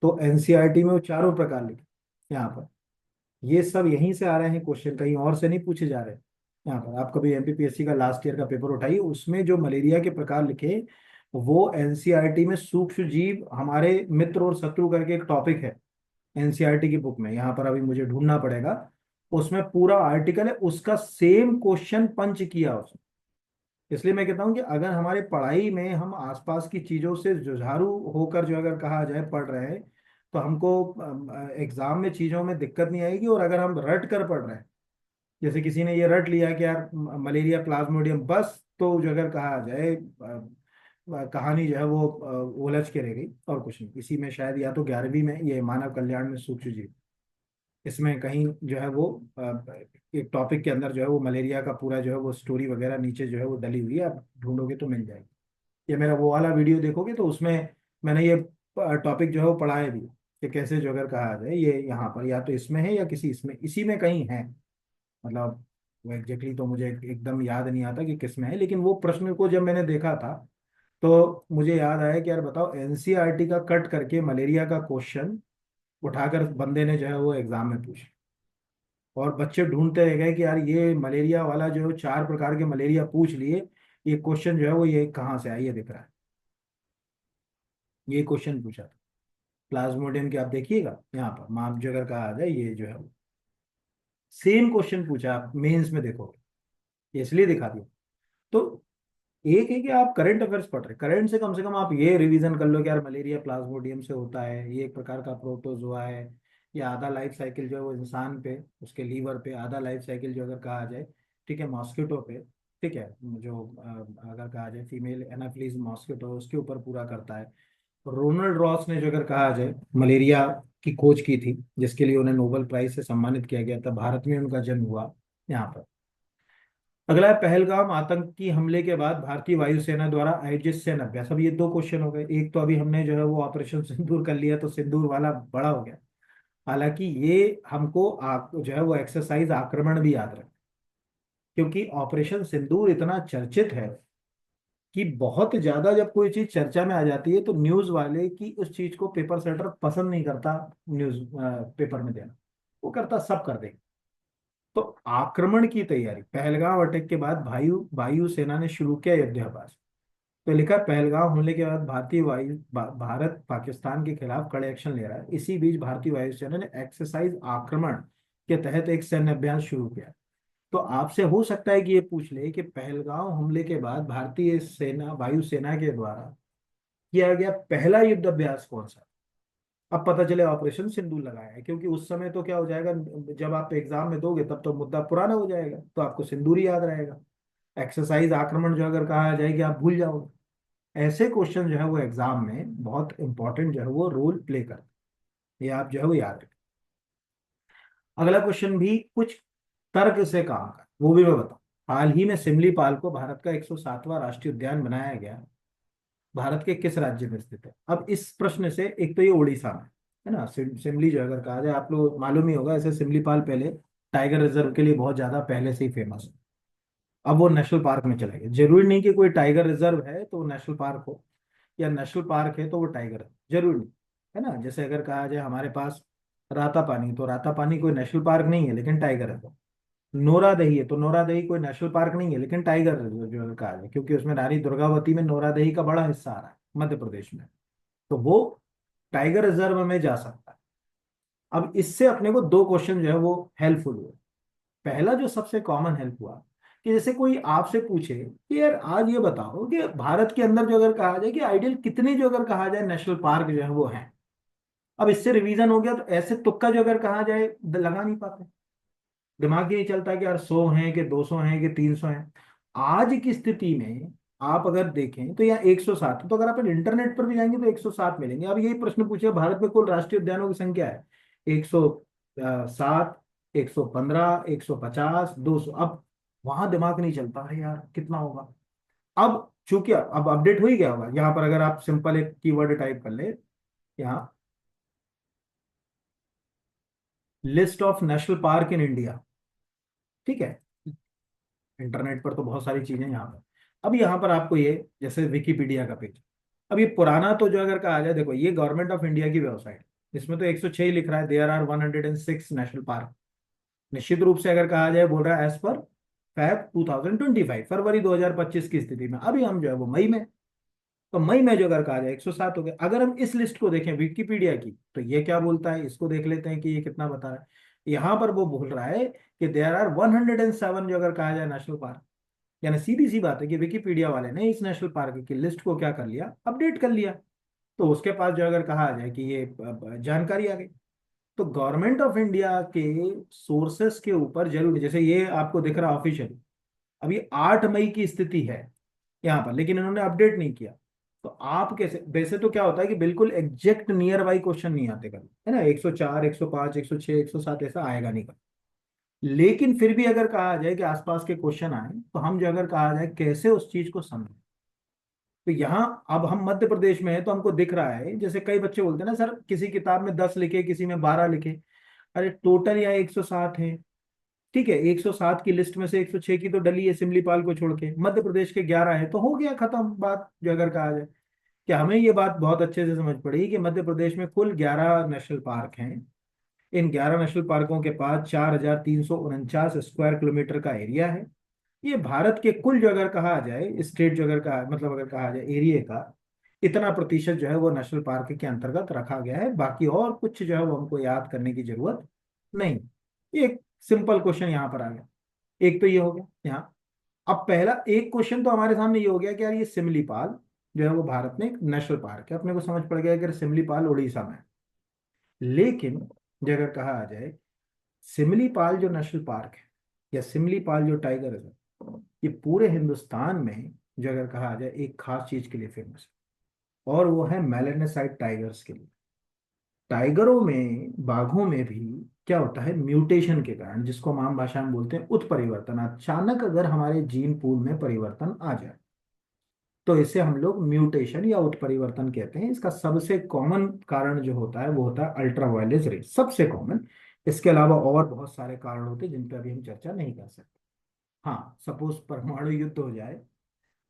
तो एनसीईआरटी में वो चारों प्रकार लिखे यहाँ पर। ये सब यहीं से आ रहे हैं क्वेश्चन, कहीं और से नहीं पूछे जा रहे। यहाँ पर आप कभी एमपीपीएससी का लास्ट ईयर का पेपर उठाइए, उसमें जो मलेरिया के प्रकार लिखे वो एनसीईआरटी में सूक्ष्म जीव हमारे मित्र और शत्रु करके एक टॉपिक है एनसीईआरटी की बुक में। यहाँ पर अभी मुझे ढूंढना पड़ेगा, उसमें पूरा आर्टिकल है, उसका सेम क्वेश्चन पंच किया उसने। इसलिए मैं कहता हूँ कि अगर हमारे पढ़ाई में हम आसपास की चीजों से जुझारू होकर जो अगर कहा जाए पढ़ रहे हैं, तो हमको एग्जाम में चीजों में दिक्कत नहीं आएगी। और अगर हम रट कर पढ़ रहे हैं, जैसे किसी ने ये रट लिया कि यार मलेरिया प्लाज्मोडियम बस, तो जो अगर कहा जाए कहानी जो है वो उलझ के रह गई और कुछ नहीं। इसी में शायद या तो 11वीं में ये मानव कल्याण में सूक्ष्म जीव, इसमें कहीं जो है वो एक टॉपिक के अंदर जो है वो मलेरिया का पूरा जो है वो स्टोरी वगैरह नीचे जो है वो डली हुई है, आप ढूंढोगे तो मिल जाएगी। ये मेरा वो वाला वीडियो देखोगे तो उसमें मैंने ये टॉपिक जो है वो पढ़ाया भी, कि कैसे जो अगर कहा जाए ये यहाँ पर या तो इसमें है या किसी इसमें इसी में कहीं है। मतलब वो एग्जैक्टली तो मुझे एकदम याद नहीं आता कि किस में है, लेकिन वो प्रश्न को जब मैंने देखा था तो मुझे याद आया कि यार बताओ, एनसीईआरटी का कट करके मलेरिया का क्वेश्चन उठाकर बंदे ने जो है वो एग्जाम में पूछा, और बच्चे ढूंढते रह गए कि यार ये मलेरिया वाला जो 4 प्रकार के मलेरिया पूछ लिए, ये क्वेश्चन जो है वो ये कहाँ से आया, ये दिख रहा है, ये क्वेश्चन पूछा था प्लाज्मोडियम के। आप देखिएगा यहाँ पर माप जो अगर कहा आ जाए, ये जो है वो सेम क्वेश्चन पूछा, आप मेंस में देखोगे, इसलिए दिखा दिया। तो एक है कि आप करंट अफेयर्स पढ़ रहे, करंट से कम आप ये रिवीजन कर लो कि यार मलेरिया प्लाज्मोडियम से होता है, ये एक प्रकार का प्रोटोजोआ है, या आधा लाइफ साइकिल जो है वो इंसान पे, उसके लीवर पे, आधा लाइफ साइकिल जो अगर कहा जाए, ठीक है, मॉस्किटो पे, ठीक है, जो अगर कहा जाए फीमेल एनाफिलीज मॉस्किटो, उसके ऊपर पूरा करता है। रोनाल्ड रॉस ने जो अगर कहा जाए मलेरिया की खोज की थी, जिसके लिए उन्हें नोबेल प्राइज से सम्मानित किया गया था, भारत में उनका जन्म हुआ यहाँ पर। अगला है पहलगाम आतंकी हमले के बाद भारतीय वायुसेना द्वारा आयोजित सैन्य अभ्यास। अब ये 2 क्वेश्चन हो गए, एक तो अभी हमने जो है वो ऑपरेशन सिंदूर कर लिया, तो सिंदूर वाला बड़ा हो गया। हालांकि ये हमको जो है वो एक्सरसाइज आक्रमण भी याद रहे, क्योंकि ऑपरेशन सिंदूर इतना चर्चित है कि बहुत ज्यादा जब कोई चीज चर्चा में आ जाती है तो न्यूज वाले की उस चीज को पेपर सेटर पसंद नहीं करता न्यूज पेपर में देना, वो करता सब कर देगा। तो आक्रमण की तैयारी, पहलगाम अटैक के बाद वायु सेना ने शुरू किया युद्धाभ्यास। तो लिखा है, पहलगाम हमले के बाद भारत पाकिस्तान के खिलाफ कड़े एक्शन ले रहा है। इसी बीच भारतीय वायुसेना ने एक्सरसाइज आक्रमण के तहत एक सैन्य अभियान शुरू किया। तो आपसे हो सकता है कि ये पूछ ले कि पहलगाम हमले के बाद भारतीय सेना वायुसेना के द्वारा किया गया पहला युद्ध अभ्यास कौन सा। अब पता चले ऑपरेशन सिंदूर लगाया है, क्योंकि उस समय तो क्या हो जाएगा, जब आप एग्जाम में दोगे तब तो मुद्दा पुराना हो जाएगा, तो आपको सिंदूर ही याद रहेगा। एक्सरसाइज आक्रमण जो अगर कहा जाएगी आप भूल जाओगे। ऐसे क्वेश्चन जो है वो एग्जाम में बहुत इंपॉर्टेंट जो है वो रोल प्ले करते हैं, ये आप जो है वो याद रखें। अगला क्वेश्चन भी कुछ तर्क से काम का, वो भी मैं बताऊं। हाल ही में सिमलीपाल को भारत का 107वां राष्ट्रीय उद्यान बनाया गया, भारत के किस राज्य में स्थित है। अब इस प्रश्न से, एक तो ये उड़ीसा में है ना, सिमली जो अगर कहा जाए, आप लोग मालूम ही होगा, ऐसे सिमलीपाल पहले टाइगर रिजर्व के लिए बहुत ज्यादा पहले से ही फेमस है। अब वो नेशनल पार्क में चला गया। जरूरी नहीं कि कोई टाइगर रिजर्व है तो वो नेशनल पार्क हो, या नेशनल पार्क है तो वो टाइगर है, जरूरी नहीं, है ना। जैसे अगर कहा जाए हमारे पास रातापानी, तो रातापानी कोई नेशनल पार्क नहीं है लेकिन टाइगर है। तो नोरादही है तो नोरादही कोई नेशनल पार्क नहीं है लेकिन टाइगर रिजर्व जो कहा जाए, क्योंकि उसमें रानी दुर्गावती में नोरादही का बड़ा हिस्सा आ रहा है मध्य प्रदेश में, तो वो टाइगर रिजर्व में जा सकता है। अब इससे अपने को 2 क्वेश्चन जो है वो हेल्पफुल हुए। पहला जो सबसे कॉमन हेल्प हुआ, कि जैसे कोई आपसे पूछे कि यार आज ये बताओ कि भारत के अंदर जो अगर कहा जाए कि आइडियल कितने जो अगर कहा जाए नेशनल पार्क जो है वो है। अब इससे रिवीजन हो गया, तो ऐसे तुक्का जो अगर कहा जाए लगा नहीं पाते, दिमाग ही नहीं चलता कि यार 100 हैं कि 200 हैं कि 300 हैं। आज की स्थिति में आप अगर देखें तो यहाँ 107 है, तो अगर आप इंटरनेट पर भी जाएंगे तो 107 मिलेंगे। अब यही प्रश्न पूछे भारत में कुल राष्ट्रीय उद्यानों की संख्या है 107, 115, 150, 200। अब वहां दिमाग नहीं चलता है यार कितना होगा। अब चूंकि अब अपडेट हो ही गया होगा, यहाँ पर अगर आप सिंपल एक कीवर्ड टाइप कर ले, यहाँ list of national park in India, ठीक है, इंटरनेट पर तो बहुत सारी चीजें यहाँ पर। अब यहाँ पर आपको ये, जैसे विकिपीडिया का पेज, अब ये पुराना तो जो अगर कहा जाए, देखो ये गवर्नमेंट ऑफ इंडिया की वेबसाइट, इसमें तो 106 लिख रहा है, देयर आर 106 नेशनल पार्क। निश्चित रूप से अगर कहा जाए बोल रहा है एज पर फैब 2025, फरवरी 2025 की स्थिति में, अभी हम जो है वो मई में, तो मई में जो अगर कहा जाए 107 हो गए। अगर हम इस लिस्ट को देखें विकिपीडिया की, तो ये क्या बोलता है, इसको देख लेते हैं कि ये कितना बता रहा है। यहाँ पर वो बोल रहा है कि देयर आर 107 जो अगर कहा जाए नेशनल पार्क। यानी सीधी सी बात है कि विकिपीडिया वाले ने इस नेशनल पार्क की लिस्ट को क्या कर लिया, अपडेट कर लिया। तो उसके पास जो अगर कहा जाए कि ये जानकारी आ गई। तो गवर्नमेंट ऑफ इंडिया के सोर्सेस के ऊपर जरूर, जैसे ये आपको दिख रहा ऑफिशियल, अभी 8 मई की स्थिति है यहाँ पर, लेकिन इन्होंने अपडेट नहीं किया। तो आप कैसे, वैसे तो क्या होता है कि बिल्कुल एग्जैक्ट नियर बाई क्वेश्चन नहीं आते कभी, है ना, 104, 105, 106, 107 ऐसा आएगा नहीं कभी। लेकिन फिर भी अगर कहा जाए कि आसपास के क्वेश्चन आए, तो हम जो अगर कहा जाए कैसे उस चीज को समझें। तो यहाँ अब हम मध्य प्रदेश में है तो हमको दिख रहा है, जैसे कई बच्चे बोलते हैं ना सर किसी किताब में 10 लिखे किसी में 12 लिखे, अरे टोटल यहाँ 107 है, ठीक है, 107 की लिस्ट में से 106 की तो डली है सिमलीपाल को छोड़ के, मध्य प्रदेश के 11 है, तो हो गया खत्म बात, जो अगर कहा जाए कि हमें ये बात बहुत अच्छे से समझ पड़ी कि मध्य प्रदेश में कुल 11 नेशनल पार्क हैं। इन 11 नेशनल पार्कों के पास 4,349 स्क्वायर किलोमीटर का एरिया है। ये भारत के कुल जो अगर कहा जाए स्टेट जो अगर कहा मतलब अगर कहा जाए एरिया का इतना प्रतिशत जो है वो नेशनल पार्क के अंतर्गत रखा गया है। बाकी और कुछ जो है वो हमको याद करने की जरूरत नहीं। एक सिंपल क्वेश्चन यहाँ पर आ गया। एक तो ये हो गया यहाँ। अब पहला एक क्वेश्चन तो हमारे सामने ये हो गया कि यार ये सिमलीपाल जो है वो भारत में एक नेशनल पार्क है, अपने को समझ पड़ गया कि सिमलीपाल उड़ीसा में है। लेकिन जो अगर कहा आ जाए सिमलीपाल जो नेशनल पार्क है या सिमलीपाल जो टाइगर रिजर्व, ये पूरे हिंदुस्तान में जो अगर कहा आ जाए एक खास चीज के लिए फेमस है, और वो है मेलानोसाइट टाइगर्स के लिए। टाइगरों में बाघों में भी क्या होता है, म्यूटेशन के कारण, जिसको हम आम भाषा में बोलते हैं उत्परिवर्तन, अचानक अगर हमारे जीन पूल में परिवर्तन आ जाए तो इसे हम लोग म्यूटेशन या उत्परिवर्तन कहते हैं। इसका सबसे कॉमन कारण जो होता है वो होता है अल्ट्रावायलेट रे, सबसे कॉमन। इसके अलावा और बहुत सारे कारण होते हैं जिन पर अभी हम चर्चा नहीं कर सकते। हाँ, सपोज परमाणु युद्ध हो जाए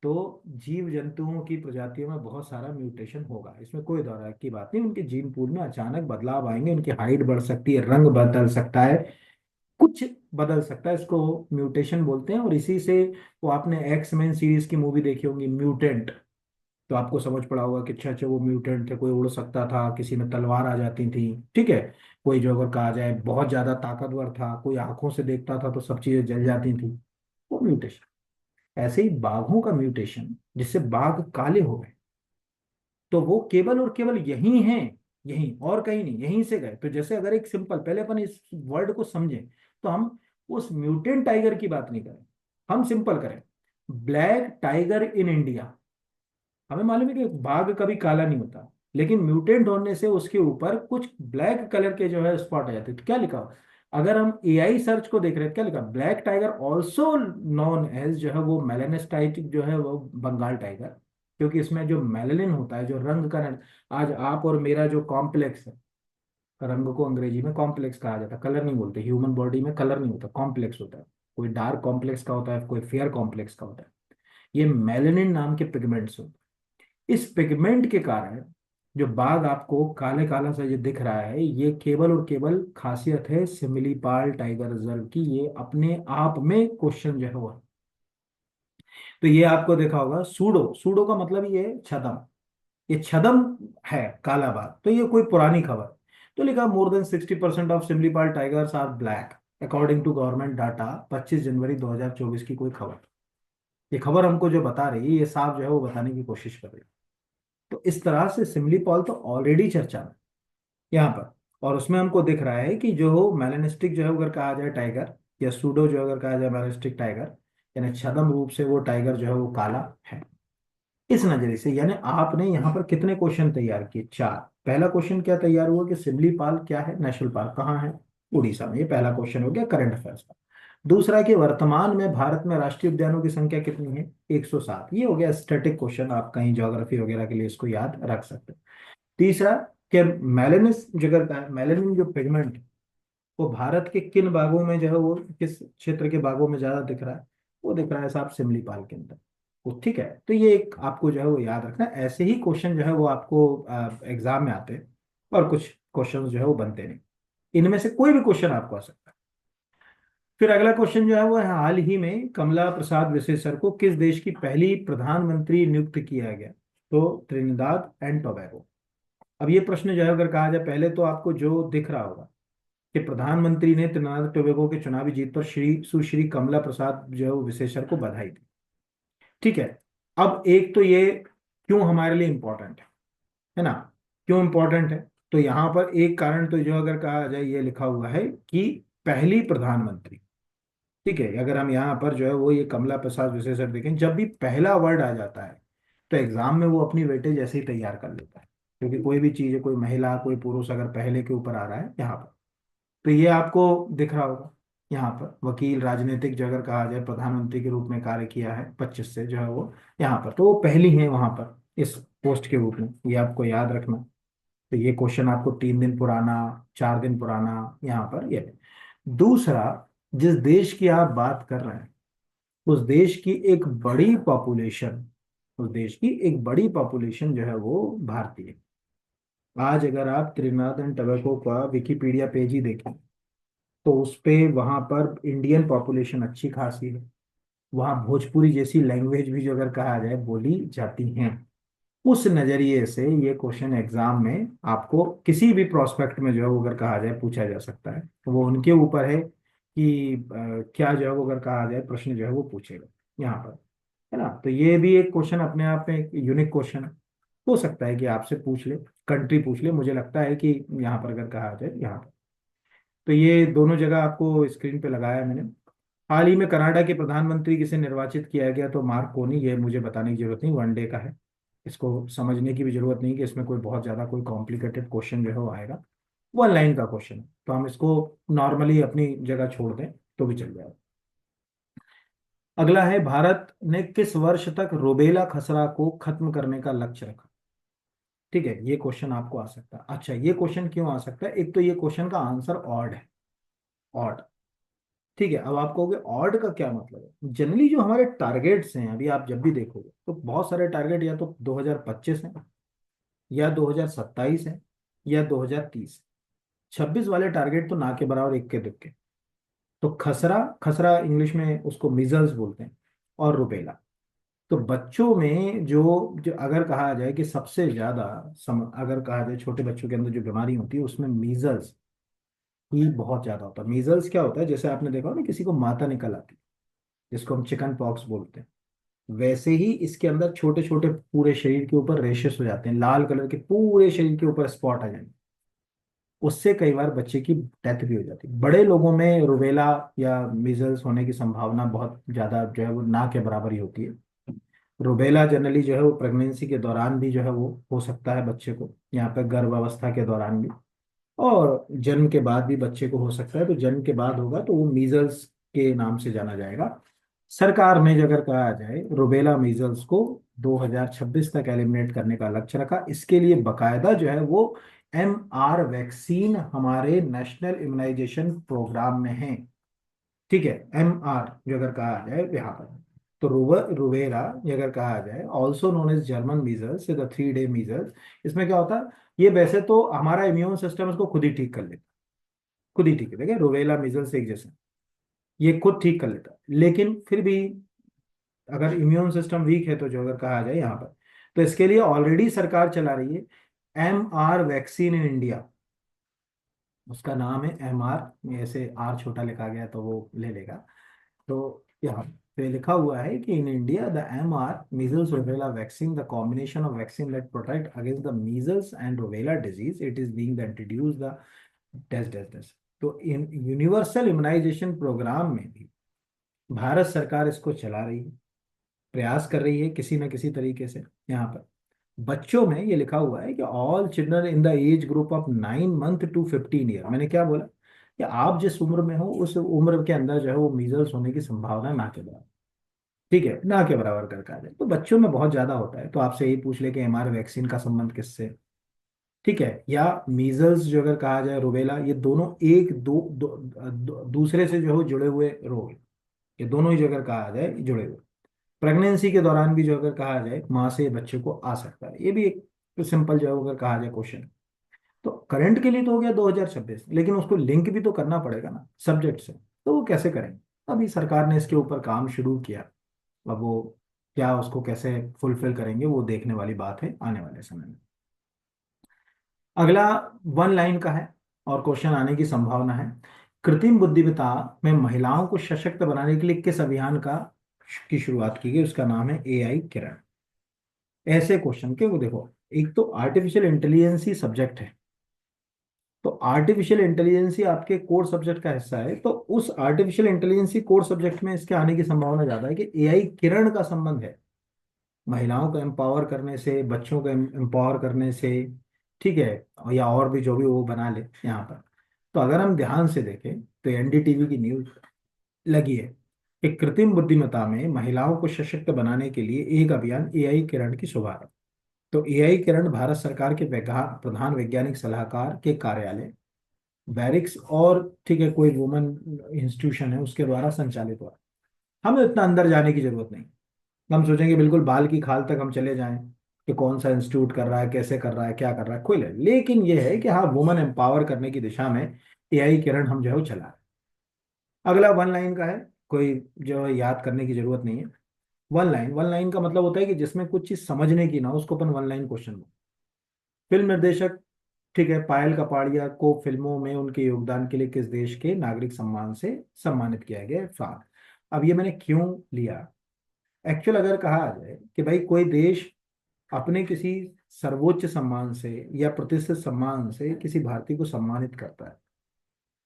तो जीव जंतुओं की प्रजातियों में बहुत सारा म्यूटेशन होगा, इसमें कोई दो राय की बात नहीं। उनके जीन पूल में अचानक बदलाव आएंगे, उनकी हाइट बढ़ सकती है, रंग बदल सकता है, कुछ बदल सकता है, इसको म्यूटेशन बोलते हैं। और इसी से वो आपने एक्स मैन सीरीज की मूवी देखी होंगी म्यूटेंट, तो आपको समझ पड़ा होगा कि अच्छा अच्छा वो म्यूटेंट थे, कोई उड़ सकता था, किसी में तलवार आ जाती थी, ठीक है, कोई जो अगर कहा जाए बहुत ज्यादा ताकतवर था, कोई आंखों से देखता था तो सब चीजें जल जाती थी, वो म्यूटेशन। ऐसे ही बाघों का म्यूटेशन, जिससे बाघ काले हो गए, तो वो केवल और केवल यही हैं, यही और कहीं नहीं, यहीं से गए। तो जैसे अगर एक सिंपल, पहले अपन इस वर्ड को समझें, तो हम उस म्यूटेंट टाइगर की बात नहीं करें, हम सिंपल करें ब्लैक टाइगर इन इंडिया। हमें मालूम है कि बाघ कभी काला नहीं होता, लेकिन म्यूटेंट होने से उसके ऊपर कुछ ब्लैक कलर के जो है स्पॉट आ जाते हैं। तो क्या लिखा, अगर हम एआई सर्च को देख रहे हैं, क्या लिखा, black tiger also known as जो है वो मेलानिस्टाइटिक जो है वो बंगाल टाइगर, क्योंकि इसमें जो मेलानिन होता है, जो रंग का, आज आप और मेरा जो कॉम्प्लेक्स है, रंग को अंग्रेजी में कॉम्प्लेक्स कहा जाता है, कलर नहीं बोलते, ह्यूमन बॉडी में कलर नहीं होता, कॉम्प्लेक्स होता है। कोई डार्क कॉम्प्लेक्स का होता है, कोई फेयर कॉम्प्लेक्स का होता है। ये मेलानिन नाम के पिगमेंट्स होते हैं। इस पिगमेंट के कारण जो बाघ आपको काले काला सा ये दिख रहा है, ये केवल और केवल खासियत है सिमिलीपाल टाइगर रिजर्व की। ये अपने आप में क्वेश्चन जो है वो है। तो ये आपको देखा होगा सूडो, सूडो का मतलब ये है छदम, ये छदम है काला बाघ, तो ये कोई पुरानी खबर। तो लिखा more than 60% of Similipal tigers are black according to government data, 25 जनवरी 2024 की कोई खबर। ये खबर हमको जो बता रही है, ये साफ जो है वो बताने की कोशिश कर रही है। तो इस तरह से सिमली पॉल तो ऑलरेडी चर्चा में यहाँ पर, और उसमें हमको दिख रहा है कि जो मेलानिस्टिक जो है अगर कहा जाए टाइगर, या सूडो जो अगर कहा जाए मेलानिस्टिक टाइगर, यानी छद्म रूप से वो टाइगर जो है वो काला है। इस नजरिए से यानी आपने यहाँ पर कितने क्वेश्चन तैयार किए, चार। पहला क्वेश्चन क्या तैयार हुआ कि सिमली पाल क्या है, नेशनल पार्क कहाँ है, उड़ीसा में, ये पहला क्वेश्चन हो गया करंट अफेयर्स का। दूसरा कि वर्तमान में भारत में राष्ट्रीय उद्यानों की संख्या कितनी है, 107, ये हो गया स्टैटिक क्वेश्चन, आप कहीं ज्योग्राफी वगैरह के लिए इसको याद रख सकते हैं। तीसरा कि मेलानिस जिगर का है, मेलानिन जो पिगमेंट, वो भारत के किन भागों में जो है वो किस क्षेत्र के भागों में ज्यादा दिख रहा है, वो दिख रहा है साहब सिमलीपाल के अंदर। वो ठीक है, तो ये एक आपको जो है वो याद रखना है। ऐसे ही क्वेश्चन जो है वो आपको एग्जाम में आते हैं, और कुछ क्वेश्चन जो है वो बनते नहीं, इनमें से कोई भी क्वेश्चन आपको आ सकता है। फिर अगला क्वेश्चन जो है वो है, हाल ही में कमला प्रसाद विशेषर को किस देश की पहली प्रधानमंत्री नियुक्त किया गया, तो त्रिनिदाद एंड टोबैगो। अब ये प्रश्न जो है अगर कहा जाए, पहले तो आपको जो दिख रहा होगा कि प्रधानमंत्री ने त्रिनिदाद टोबैगो के चुनावी जीत पर श्री सुश्री कमला प्रसाद जो है वो विशेषर को बधाई दी, ठीक है। अब एक तो ये क्यों हमारे लिए इंपॉर्टेंट है ना, क्यों इंपॉर्टेंट है, तो यहाँ पर एक कारण तो जो अगर कहा जाए ये लिखा हुआ है कि पहली प्रधानमंत्री, ठीक है। अगर हम यहाँ पर जो है वो ये कमला प्रसाद विशेषर देखें, जब भी पहला वर्ड आ जाता है तो एग्जाम में वो अपनी वेटेज ऐसे ही तैयार कर लेता है, क्योंकि कोई भी चीज़ है, कोई महिला कोई पुरुष अगर पहले के ऊपर आ रहा है यहाँ पर, तो ये आपको दिख रहा होगा। यहाँ पर वकील, राजनीतिक जो अगर कहा जाए, प्रधानमंत्री के रूप में कार्य किया है 25 से जो है वो यहाँ पर, तो वो पहली है वहां पर इस पोस्ट के रूप में, ये आपको याद रखना। तो ये क्वेश्चन आपको 3 दिन पुराना, 4 दिन पुराना यहाँ पर ये। दूसरा जिस देश की आप बात कर रहे हैं, उस देश की एक बड़ी पॉपुलेशन, उस देश की एक बड़ी पॉपुलेशन जो है वो भारतीय है। आज अगर आप त्रिनाद एंड टबैको का विकिपीडिया पेज ही देखें, तो उस पे वहां पर इंडियन पॉपुलेशन अच्छी खासी है। वहाँ भोजपुरी जैसी लैंग्वेज भी जो अगर कहा जाए बोली जाती हैं। उस नजरिए से ये क्वेश्चन एग्जाम में आपको किसी भी प्रोस्पेक्ट में जो है वो अगर कहा जाए पूछा जा सकता है। तो वो उनके ऊपर है कि क्या जो है वो अगर कहा जाए प्रश्न जो है वो पूछेगा यहाँ पर, है ना। तो ये भी एक क्वेश्चन अपने आप में एक यूनिक क्वेश्चन है। हो सकता है कि आपसे पूछ ले, कंट्री पूछ ले, मुझे लगता है कि यहाँ पर अगर कहा जाए यहाँ पर। तो ये दोनों जगह आपको स्क्रीन पे लगाया है मैंने। हाल ही में कनाडा के प्रधानमंत्री किसे निर्वाचित किया गया, तो मार्क कोनी, ये मुझे बताने की जरूरत नहीं, वनडे का है। इसको समझने की भी जरूरत नहीं कि इसमें कोई बहुत ज्यादा कोई कॉम्प्लिकेटेड क्वेश्चन जो है वो आएगा। वन लाइन का क्वेश्चन है, तो हम इसको नॉर्मली अपनी जगह छोड़ दें तो भी चल जाएगा। अगला है, भारत ने किस वर्ष तक रुबेला खसरा को खत्म करने का लक्ष्य रखा। ठीक है, ये क्वेश्चन आपको आ सकता है। अच्छा, ये क्वेश्चन क्यों आ सकता है, एक तो ये क्वेश्चन का आंसर ऑड है, ऑड। ठीक है, अब आप कहोगे ऑड का क्या मतलब है। जनरली जो हमारे टारगेट्स हैं, अभी आप जब भी देखोगे तो बहुत सारे टारगेट या तो 2025 है, या 2027 है, या 2030। 26 वाले टारगेट तो ना के बराबर इक्के दुक्के। तो खसरा, खसरा इंग्लिश में उसको मिजल्स बोलते हैं, और रुबेला। तो बच्चों में जो जो अगर कहा जाए कि सबसे ज्यादा अगर कहा जाए छोटे बच्चों के अंदर जो बीमारी होती है उसमें मीजल्स ही बहुत ज्यादा होता है। मीजल्स क्या होता है, जैसे आपने देखा हो ना किसी को माता निकल आती है, जिसको हम चिकन पॉक्स बोलते हैं, वैसे ही इसके अंदर छोटे छोटे पूरे शरीर के ऊपर रेशेस हो जाते हैं, लाल कलर के पूरे शरीर के ऊपर स्पॉट आ जाएंगे। उससे कई बार बच्चे की डेथ भी हो जाती है। बड़े लोगों में रुबेला या मीजल्स होने की संभावना बहुत ज्यादा जो है वो ना के बराबर ही होती है। रुबेला जनरली जो है वो प्रेगनेंसी के दौरान भी जो है वो हो सकता है बच्चे को, यहाँ पर गर्भावस्था के दौरान भी, और जन्म के बाद भी बच्चे को हो सकता है। तो जन्म के बाद होगा तो वो मीजल्स के नाम से जाना जाएगा। सरकार ने जो अगर कहा जाए रुबेला मीजल्स को 2026 तक एलिमिनेट करने का लक्ष्य रखा। इसके लिए बकायदा जो है वो MR वैक्सीन हमारे नेशनल इम्यूनाइजेशन प्रोग्राम में है। ठीक है, MR जो अगर कहा जाए यहाँ पर, तो रुबेला ये अगर कहा जाए also known as German measles, the 3 day measles. इसमें क्या होता है, ये वैसे तो हमारा इम्यून सिस्टम इसको खुद ही ठीक कर लेता, खुद ही ठीक है, देखिए रुबेला मीजल्स एक जैसे, ये खुद ठीक कर लेता है। लेकिन फिर भी अगर इम्यून सिस्टम वीक है तो जो अगर कहा जाए यहाँ पर, तो इसके लिए ऑलरेडी सरकार चला रही है MR वैक्सीन इन इंडिया। उसका नाम है MR, ऐसे आर छोटा लिखा गया तो वो ले लेगा। तो यहाँ पे लिखा हुआ है कि in India the MR measles rubella vaccine, the combination of vaccine that protect against the measles and rubella disease, it is being introduced the test. तो इन यूनिवर्सल इम्यूनाइजेशन प्रोग्राम में भी भारत सरकार इसको चला रही है, प्रयास कर रही है किसी न किसी तरीके से। यहाँ पर बच्चों में ये लिखा हुआ है कि all children in the age group of 9 month to 15 year. मैंने क्या बोला कि आप जिस उम्र में हो उस उम्र के अंदर जो है वो मीजल्स होने की संभावना ना के बराबर, ठीक है, ना के बराबर करके आ जाए। तो बच्चों में बहुत ज्यादा होता है, तो आपसे यही पूछ ले कि MR वैक्सीन का संबंध किससे। ठीक है, या मीजल्स जो अगर कहा जाए, रुबेला, ये दोनों एक दूसरे से जो है वो जुड़े हुए रोग हैं। ये दोनों ही जो अगर कहा जाए जुड़े हुए। प्रेगनेंसी के दौरान भी जो अगर कहा जाए माँ से बच्चे को आ सकता है, ये भी एक सिंपल जो है अगर कहा जाए क्वेश्चन। तो करंट के लिए तो हो गया 2026, लेकिन उसको लिंक भी तो करना पड़ेगा ना सब्जेक्ट से, तो वो कैसे करेंगे। अभी सरकार ने इसके ऊपर काम शुरू किया। अब वो क्या उसको कैसे फुलफिल करेंगे वो देखने वाली बात है आने वाले समय में। अगला वन लाइन का है और क्वेश्चन आने की संभावना है। कृत्रिम बुद्धिमत्ता में महिलाओं को सशक्त बनाने के लिए किस अभियान का की शुरुआत की गई, उसका नाम है AI किरण। ऐसे क्वेश्चन के वो देखो, एक तो आर्टिफिशियल इंटेलिजेंस ही सब्जेक्ट है, तो आर्टिफिशियल इंटेलिजेंस ही आपके कोर सब्जेक्ट का हिस्सा है, तो उस आर्टिफिशियल इंटेलिजेंस ही कोर सब्जेक्ट में इसके आने की संभावना ज्यादा है कि AI किरण का संबंध है महिलाओं को एम्पावर करने से, बच्चों को एम्पावर करने से। ठीक है, या और भी जो भी वो बना ले यहाँ पर। तो अगर हम ध्यान से देखें तो NDTV की न्यूज लगी है कि कृत्रिम बुद्धिमत्ता में महिलाओं को सशक्त बनाने के लिए एक अभियान AI किरण की शुरुआत। तो AI किरण भारत सरकार के प्रधान वैज्ञानिक सलाहकार के कार्यालय बैरिक्स और ठीक है कोई वुमेन इंस्टीट्यूशन है उसके द्वारा संचालित हुआ। हमें इतना अंदर जाने की जरूरत नहीं। हम सोचेंगे बिल्कुल बाल की खाल तक हम चले जाएं कि कौन सा इंस्टीट्यूट कर रहा है, कैसे कर रहा है, क्या कर रहा है, कोई नहीं। लेकिन ये है कि हाँ, वुमेन एम्पावर करने की दिशा में एआई किरण हम जो है वो चला रहे हैं। अगला वन लाइन का है, कोई जो है याद करने की जरूरत नहीं है। वन लाइन का मतलब होता है कि जिसमें कुछ चीज समझने की ना हो, उसको अपन वन लाइन क्वेश्चन। फिल्म निर्देशक ठीक है पायल कपाड़िया को फिल्मों में उनके योगदान के लिए किस देश के नागरिक सम्मान से सम्मानित किया गया है? फ्रांस। अब ये मैंने क्यों लिया? एक्चुअल अगर कहा जाए कि भाई कोई देश अपने किसी सर्वोच्च सम्मान से या प्रतिष्ठित सम्मान से किसी भारतीय को सम्मानित करता है,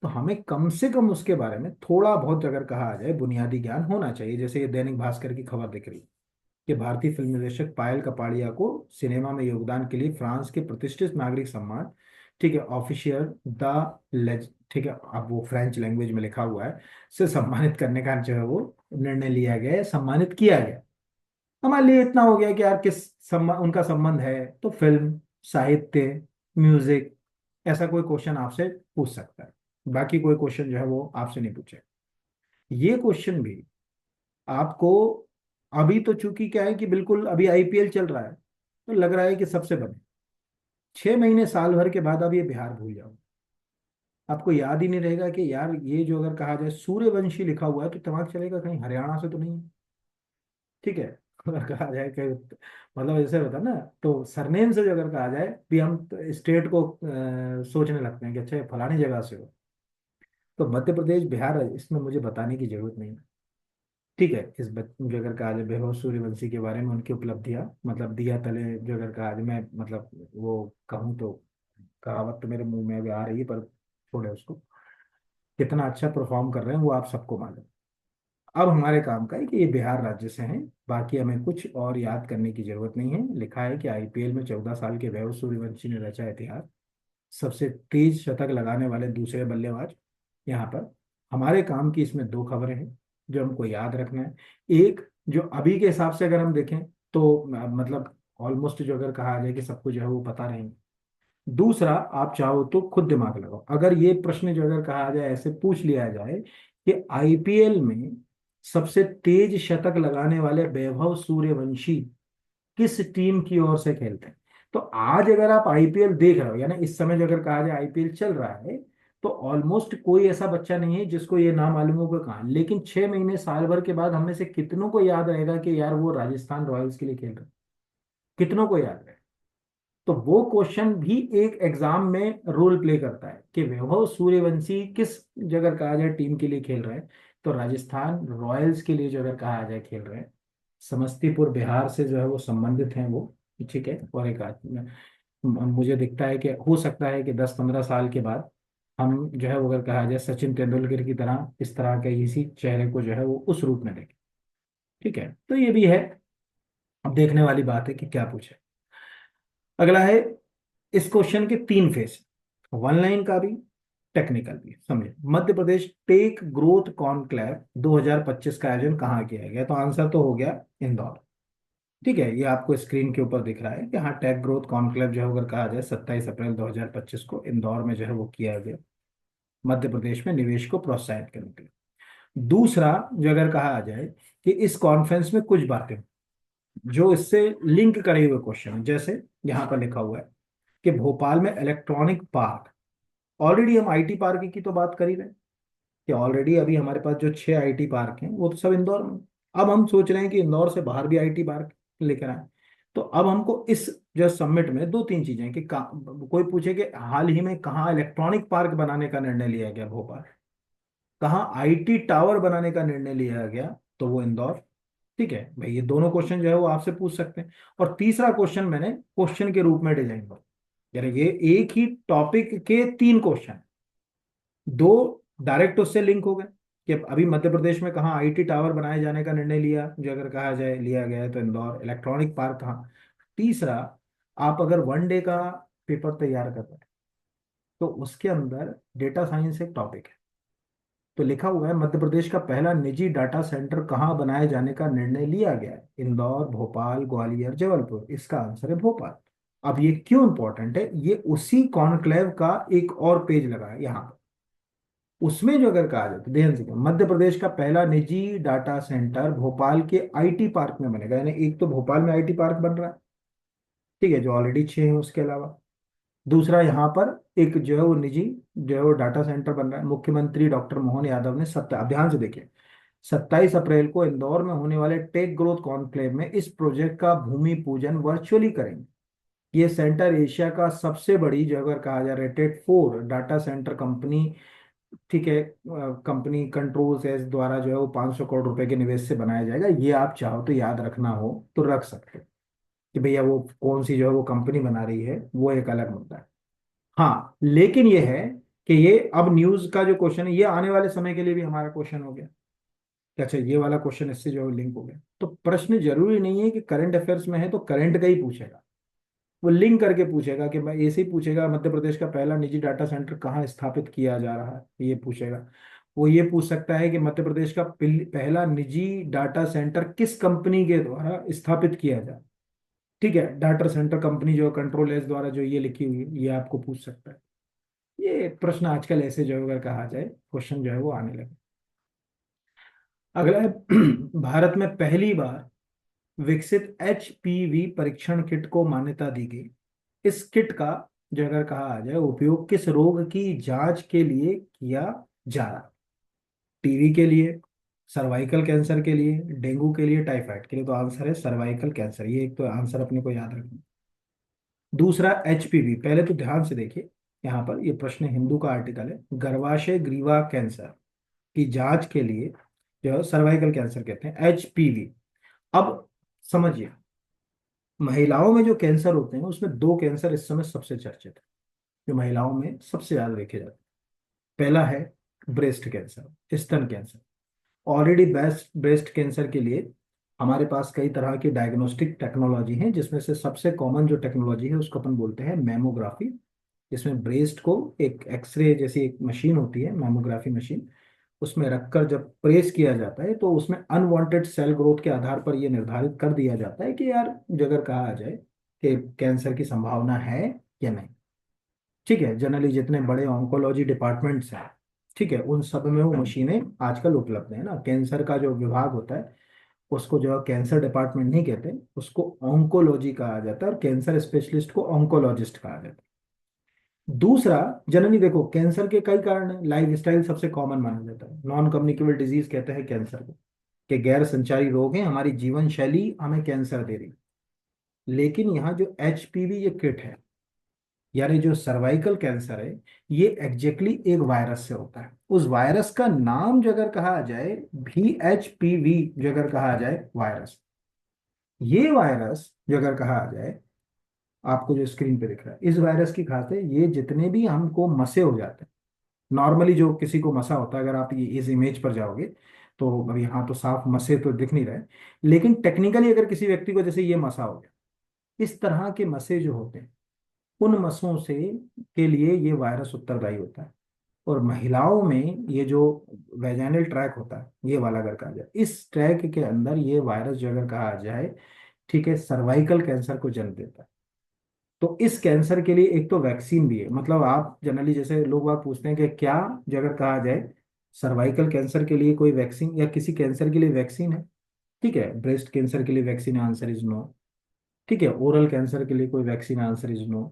तो हमें कम से कम उसके बारे में थोड़ा बहुत अगर कहा जाए बुनियादी ज्ञान होना चाहिए। जैसे ये दैनिक भास्कर की खबर दिख रही है कि भारतीय फिल्म निर्देशक पायल कपाड़िया को सिनेमा में योगदान के लिए फ्रांस के प्रतिष्ठित नागरिक सम्मान, ठीक है, ऑफिशियल द लेज, ठीक है, अब वो फ्रेंच लैंग्वेज में लिखा हुआ है, से सम्मानित करने का जो है वो निर्णय लिया गया है, सम्मानित किया गया। हमारे लिए इतना हो गया कि यार किस उनका संबंध है, तो फिल्म, साहित्य, म्यूजिक, ऐसा कोई क्वेश्चन आपसे पूछ सकता है। बाकी कोई क्वेश्चन जो है वो आपसे नहीं पूछे। ये क्वेश्चन भी आपको अभी तो चूंकि क्या है कि बिल्कुल अभी आईपीएल चल रहा है, तो लग रहा है कि सबसे बने 6 महीने साल भर के बाद आप ये बिहार भूल जाओ। आपको याद ही नहीं रहेगा कि यार ये जो अगर कहा जाए सूर्यवंशी लिखा हुआ है, तो दिमाग चलेगा कहीं हरियाणा से तो नहीं है। ठीक है। अगर कहा जाए कि मतलब जैसे होता है ना, तो सरनेम से जो अगर कहा जाए भी हम स्टेट को सोचने लगते हैं कि अच्छा ये फलानी जगह से हो। तो मध्य प्रदेश, बिहार, इसमें मुझे बताने की जरूरत नहीं है। ठीक है। जो अगर कहा जाए वैभव सूर्यवंशी के बारे में उनकी उपलब्धियां, मतलब दिया तले जो अगर कहा जाए, मैं मतलब वो कहूँ तो कहावत तो मेरे मुंह में अभी आ रही है, पर छोड़े उसको। कितना अच्छा परफॉर्म कर रहे हैं वो आप सबको मालूम। अब हमारे काम का है कि ये बिहार राज्य से हैं। बाकी हमें कुछ और याद करने की जरूरत नहीं है। लिखा है कि आईपीएल में 14 साल के वैभव सूर्यवंशी ने रचा इतिहास, सबसे तेज शतक लगाने वाले दूसरे बल्लेबाज। यहाँ पर हमारे काम की इसमें दो खबरें हैं जो हमको याद रखना है। एक, जो अभी के हिसाब से अगर हम देखें तो मतलब ऑलमोस्ट जो अगर कहा जाए कि सबको जो है वो पता रहेंगे। दूसरा, आप चाहो तो खुद दिमाग लगाओ। अगर ये प्रश्न जो अगर कहा जाए ऐसे पूछ लिया जाए कि आईपीएल में सबसे तेज शतक लगाने वाले वैभव सूर्यवंशी किस टीम की ओर से खेलते हैं, तो आज अगर आप आईपीएल देख रहे हो, यानी इस समय जो अगर कहा जाए आईपीएल चल रहा है, तो ऑलमोस्ट कोई ऐसा बच्चा नहीं है जिसको ये ना मालूम होगा कहाँ। लेकिन 6 महीने साल भर के बाद हम में से कितनों को याद रहेगा कि यार वो राजस्थान रॉयल्स के लिए खेल रहे हैं? कितनों को याद रहेगा? तो वो क्वेश्चन भी एक एग्जाम में रोल प्ले करता है कि वैभव सूर्यवंशी किस जगह कहा जाए टीम के लिए खेल रहे हैं, तो राजस्थान रॉयल्स के लिए जो अगर कहा जाए खेल रहे हैं। समस्तीपुर बिहार से जो है वो संबंधित हैं वो। ठीक है। और एक मुझे दिखता है कि हो सकता है कि 10-15 साल के बाद हम जो है वो अगर कहा जाए सचिन तेंदुलकर की तरह इस तरह के इसी चेहरे को जो है वो उस रूप में देखें। ठीक है। तो ये भी है, अब देखने वाली बात है कि क्या पूछे। अगला है, इस क्वेश्चन के 3 फेस, वन लाइन का भी, टेक्निकल भी। समझे, Madhya Pradesh take growth conclave 2025 का आयोजन कहाँ किया गया? तो आंसर तो हो गया इंदौर। ठीक है। ये आपको स्क्रीन के ऊपर दिख रहा है कि हाँ, टेक ग्रोथ कॉन्क्लेव जो है अगर कहा जाए 27 अप्रैल 2025 को इंदौर में जो है वो किया गया, मध्य प्रदेश में निवेश को प्रोत्साहित करने के लिए। दूसरा, जो अगर कहा जाए कि इस कॉन्फ्रेंस में कुछ बातें जो इससे लिंक करे हुए क्वेश्चन है, जैसे यहाँ पर लिखा हुआ है कि भोपाल में इलेक्ट्रॉनिक पार्क, ऑलरेडी हम आईटी पार्क की तो बात कर ही रहे हैं कि ऑलरेडी अभी हमारे पास जो 6 आईटी पार्क हैं वो तो सब इंदौर में हैं। अब हम सोच रहे हैं कि इंदौर से बाहर भी आईटी पार्क लेकर आए। तो अब हमको इस जो समिट में दो तीन चीजें कि कोई पूछे कि हाल ही में कहाँ इलेक्ट्रॉनिक पार्क बनाने का निर्णय लिया गया भोपाल, कहाँ आईटी टावर बनाने का निर्णय लिया गया, तो वो इंदौर। ठीक है भाई, ये दोनों क्वेश्चन जो है वो आपसे पूछ सकते हैं। और तीसरा क्वेश्चन मैंने क्वेश्चन के रूप में डिजाइन किया, यानी ये एक ही टॉपिक के 3 क्वेश्चन, दो डायरेक्ट उससे लिंक हो गए कि अभी मध्य प्रदेश में कहाँ आईटी टावर बनाए जाने का निर्णय लिया, जो अगर कहा जाए लिया गया है तो इंदौर। इलेक्ट्रॉनिक पार्क कहाँ? तीसरा, आप अगर वन डे का पेपर तैयार कर रहे हैं तो उसके अंदर डेटा साइंस एक टॉपिक है। तो लिखा हुआ है मध्य प्रदेश का पहला निजी डाटा सेंटर कहाँ बनाए जाने का निर्णय लिया गया है? इंदौर, भोपाल, ग्वालियर, जबलपुर। इसका आंसर है भोपाल। अब ये क्यों इंपॉर्टेंट है, ये उसी कॉन्क्लेव का एक और पेज लगा है यहाँ पर। उसमें जो अगर कहा जाए तो ध्यान से, मध्य प्रदेश का पहला निजी डाटा सेंटर भोपाल के आईटी पार्क में बनेगा। यानी एक तो भोपाल में आईटी पार्क बन रहा है, ठीक है, जो ऑलरेडी 6 है उसके अलावा। दूसरा यहाँ पर एक जो है वो निजी जो है वो डाटा सेंटर बन रहा है। मुख्यमंत्री डॉक्टर मोहन यादव ने अब ध्यान से देखिए, 27 अप्रैल को इंदौर में होने वाले टेक ग्रोथ कॉन्क्लेव में इस प्रोजेक्ट का भूमि पूजन वर्चुअली करेंगे। ये सेंटर एशिया का सबसे बड़ी जो अगर कहा जाए रेटेड 4 डाटा सेंटर कंपनी, ठीक है, कंपनी कंट्रोल्स एस द्वारा जो है वो 500 करोड़ रुपए के निवेश से बनाया जाएगा। ये आप चाहो तो याद रखना हो तो रख सकते हो कि भैया वो कौन सी जो है वो कंपनी बना रही है, वो एक अलग मुद्दा है। हाँ, लेकिन ये है कि ये अब न्यूज का जो क्वेश्चन है ये आने वाले समय के लिए भी हमारा क्वेश्चन हो गया कि अच्छा ये वाला क्वेश्चन इससे जो लिंक हो गया। तो प्रश्न जरूरी नहीं है कि करंट अफेयर्स में है तो करंट का ही पूछेगा, वो लिंक करके पूछेगा कि मैं ऐसे ही पूछेगा मध्य प्रदेश का पहला निजी डाटा सेंटर कहाँ स्थापित किया जा रहा है, ये पूछेगा। वो ये पूछ सकता है कि मध्य प्रदेश का पहला निजी डाटा सेंटर किस कंपनी के द्वारा स्थापित किया जाए। ठीक है, डाटा सेंटर कंपनी जो कंट्रोल एस द्वारा जो ये लिखी हुई है ये आपको पूछ सकता है। ये प्रश्न आजकल ऐसे जो है अगर कहा जाए क्वेश्चन जो है वो आने लगे। अगला है भारत में पहली बार विकसित एचपीवी परीक्षण किट को मान्यता दी गई। इस किट का जो अगर कहा जाए उपयोग किस रोग की जांच के लिए किया जा रहा है? टीबी के लिए, सर्वाइकल कैंसर के लिए, डेंगू के लिए, टाइफाइड के लिए। तो आंसर है सर्वाइकल कैंसर, ये एक तो आंसर अपने को याद रखना। दूसरा एचपीवी, पहले तो ध्यान से देखिए, यहाँ पर ये प्रश्न हिंदू का आर्टिकल है, गर्भाशय ग्रीवा कैंसर की जांच के लिए जो सर्वाइकल कैंसर कहते हैं एचपीवी। अब समझिए, महिलाओं में जो कैंसर होते हैं उसमें दो कैंसर इस समय सबसे चर्चित है, जो महिलाओं में सबसे ज्यादा देखे जाते हैं। पहला है ब्रेस्ट कैंसर, स्तन cancer. Already breast breast cancer के लिए हमारे पास कई तरह की डायग्नोस्टिक टेक्नोलॉजी है, जिसमें से सबसे कॉमन जो टेक्नोलॉजी है उसको अपन बोलते हैं मैमोग्राफी। जिसमें ब्रेस्ट को एक एक्सरे जैसी एक मशीन होती है, मैमोग्राफी मशीन, उसमें रखकर जब प्रेस किया जाता है तो उसमें अनवांटेड सेल ग्रोथ के आधार पर यह निर्धारित कर दिया जाता है कि यार अगर कहा जाए कि कैंसर की संभावना है या नहीं। ठीक है, जनरली जितने बड़े ऑन्कोलॉजी डिपार्टमेंट्स हैं, ठीक है, उन सब में वो मशीनें आजकल उपलब्ध है ना। कैंसर का जो विभाग होता है उसको जो है कैंसर डिपार्टमेंट नहीं कहते, उसको ऑन्कोलॉजी कहा जाता है, और कैंसर स्पेशलिस्ट को ऑन्कोलॉजिस्ट कहा जाता है। दूसरा, जनरली देखो कैंसर के कई कारण हैं, लाइफ स्टाइल सबसे कॉमन माना जाता है, नॉन कम्युनिकेबल डिजीज कहते हैं कैंसर को, कि गैर संचारी रोग हैं, हमारी जीवन शैली हमें कैंसर दे रही। लेकिन यहाँ जो एचपीवी ये किट है, यानी जो सर्वाइकल कैंसर है, ये एग्जैक्टली एक वायरस से होता है। उस वायरस का नाम जो अगर कहा जाए भी एचपीवी, जो अगर कहा जाए वायरस, ये वायरस जो अगर कहा जाए, आपको जो स्क्रीन पे दिख रहा है, इस वायरस की खासियत ये जितने भी हमको मसे हो जाते हैं, नॉर्मली जो किसी को मसा होता है, अगर आप ये इस इमेज पर जाओगे तो अब यहाँ तो साफ मसे तो दिख नहीं रहे, लेकिन टेक्निकली अगर किसी व्यक्ति को जैसे ये मसा हो गया, इस तरह के मसे जो होते हैं उन मसों से के लिए ये वायरस उत्तरदायी होता है। और महिलाओं में ये जो वेजाइनल ट्रैक होता है, ये वाला अगर कहा जाए, इस ट्रैक के अंदर ये वायरस जो अगर कहा जाए, ठीक है, सर्वाइकल कैंसर को जन्म देता है। तो इस कैंसर के लिए एक तो वैक्सीन भी है। मतलब आप जनरली जैसे लोग बाग पूछते हैं कि क्या जो अगर कहा जाए सर्वाइकल कैंसर के लिए कोई वैक्सीन या किसी कैंसर के लिए वैक्सीन है, ठीक है, ब्रेस्ट कैंसर के लिए वैक्सीन, आंसर इज नो। ठीक है, ओरल कैंसर के लिए कोई वैक्सीन, आंसर इज नो।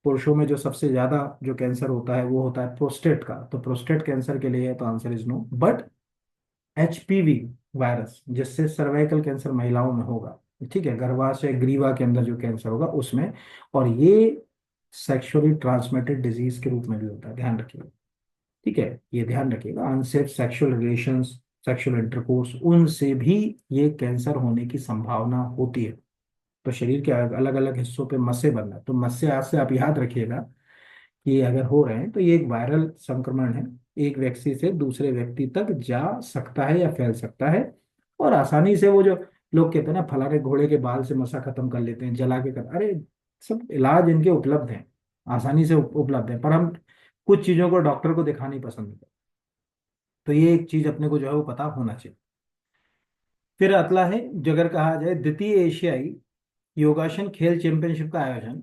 पुरुषों में जो सबसे ज्यादा जो कैंसर होता है वो होता है प्रोस्टेट का, तो प्रोस्टेट कैंसर के लिए है तो answer is no. But HPV virus जिससे सर्वाइकल कैंसर महिलाओं में होगा, ठीक है, गर्भाशय ग्रीवा के अंदर जो कैंसर होगा उसमें, और ये सेक्सुअली ट्रांसमिटेड डिजीज के रूप में भी होता है, ध्यान रखिएगा। ठीक है, ये ध्यान रखिएगा, unsafe sexual relations, sexual intercourse, उनसे भी ये कैंसर होने की संभावना होती है। तो शरीर के अलग अलग हिस्सों पे मस्से बनना, तो मस्से आज से आप याद रखिएगा कि अगर हो रहे हैं तो ये एक वायरल संक्रमण है, एक व्यक्ति से दूसरे व्यक्ति तक जा सकता है या फैल सकता है। और आसानी से वो जो लोग कहते हैं ना फलाने घोड़े के बाल से मसा खत्म कर लेते हैं, जला के कर, अरे सब इलाज इनके उपलब्ध हैं, आसानी से उपलब्ध है, पर हम कुछ चीजों को डॉक्टर को दिखानी पसंद करते हैं। तो ये एक चीज अपने को जो है वो पता होना चाहिए। फिर अगला है जो अगर कहा जाए द्वितीय एशियाई योगासन खेल चैंपियनशिप का आयोजन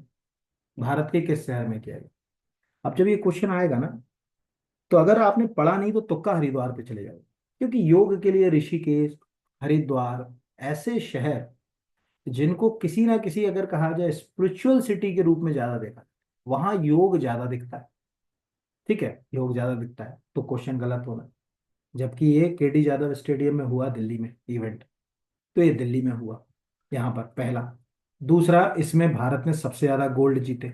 भारत के किस शहर में किया गया? अब जब ये क्वेश्चन आएगा ना, तो अगर आपने पढ़ा नहीं तो तुक्का हरिद्वार पे चले जाओ, क्योंकि योग के लिए ऋषिकेश, हरिद्वार, ऐसे शहर जिनको किसी ना किसी, अगर कहा जाए स्पिरिचुअल सिटी के रूप में ज्यादा देखा, वहां योग ज्यादा दिखता है। ठीक है, योग ज्यादा दिखता है तो क्वेश्चन गलत होना। जबकि ये केडी यादव स्टेडियम में हुआ दिल्ली में इवेंट, तो ये दिल्ली में हुआ यहाँ पर पहला। दूसरा, इसमें भारत ने सबसे ज्यादा गोल्ड जीते।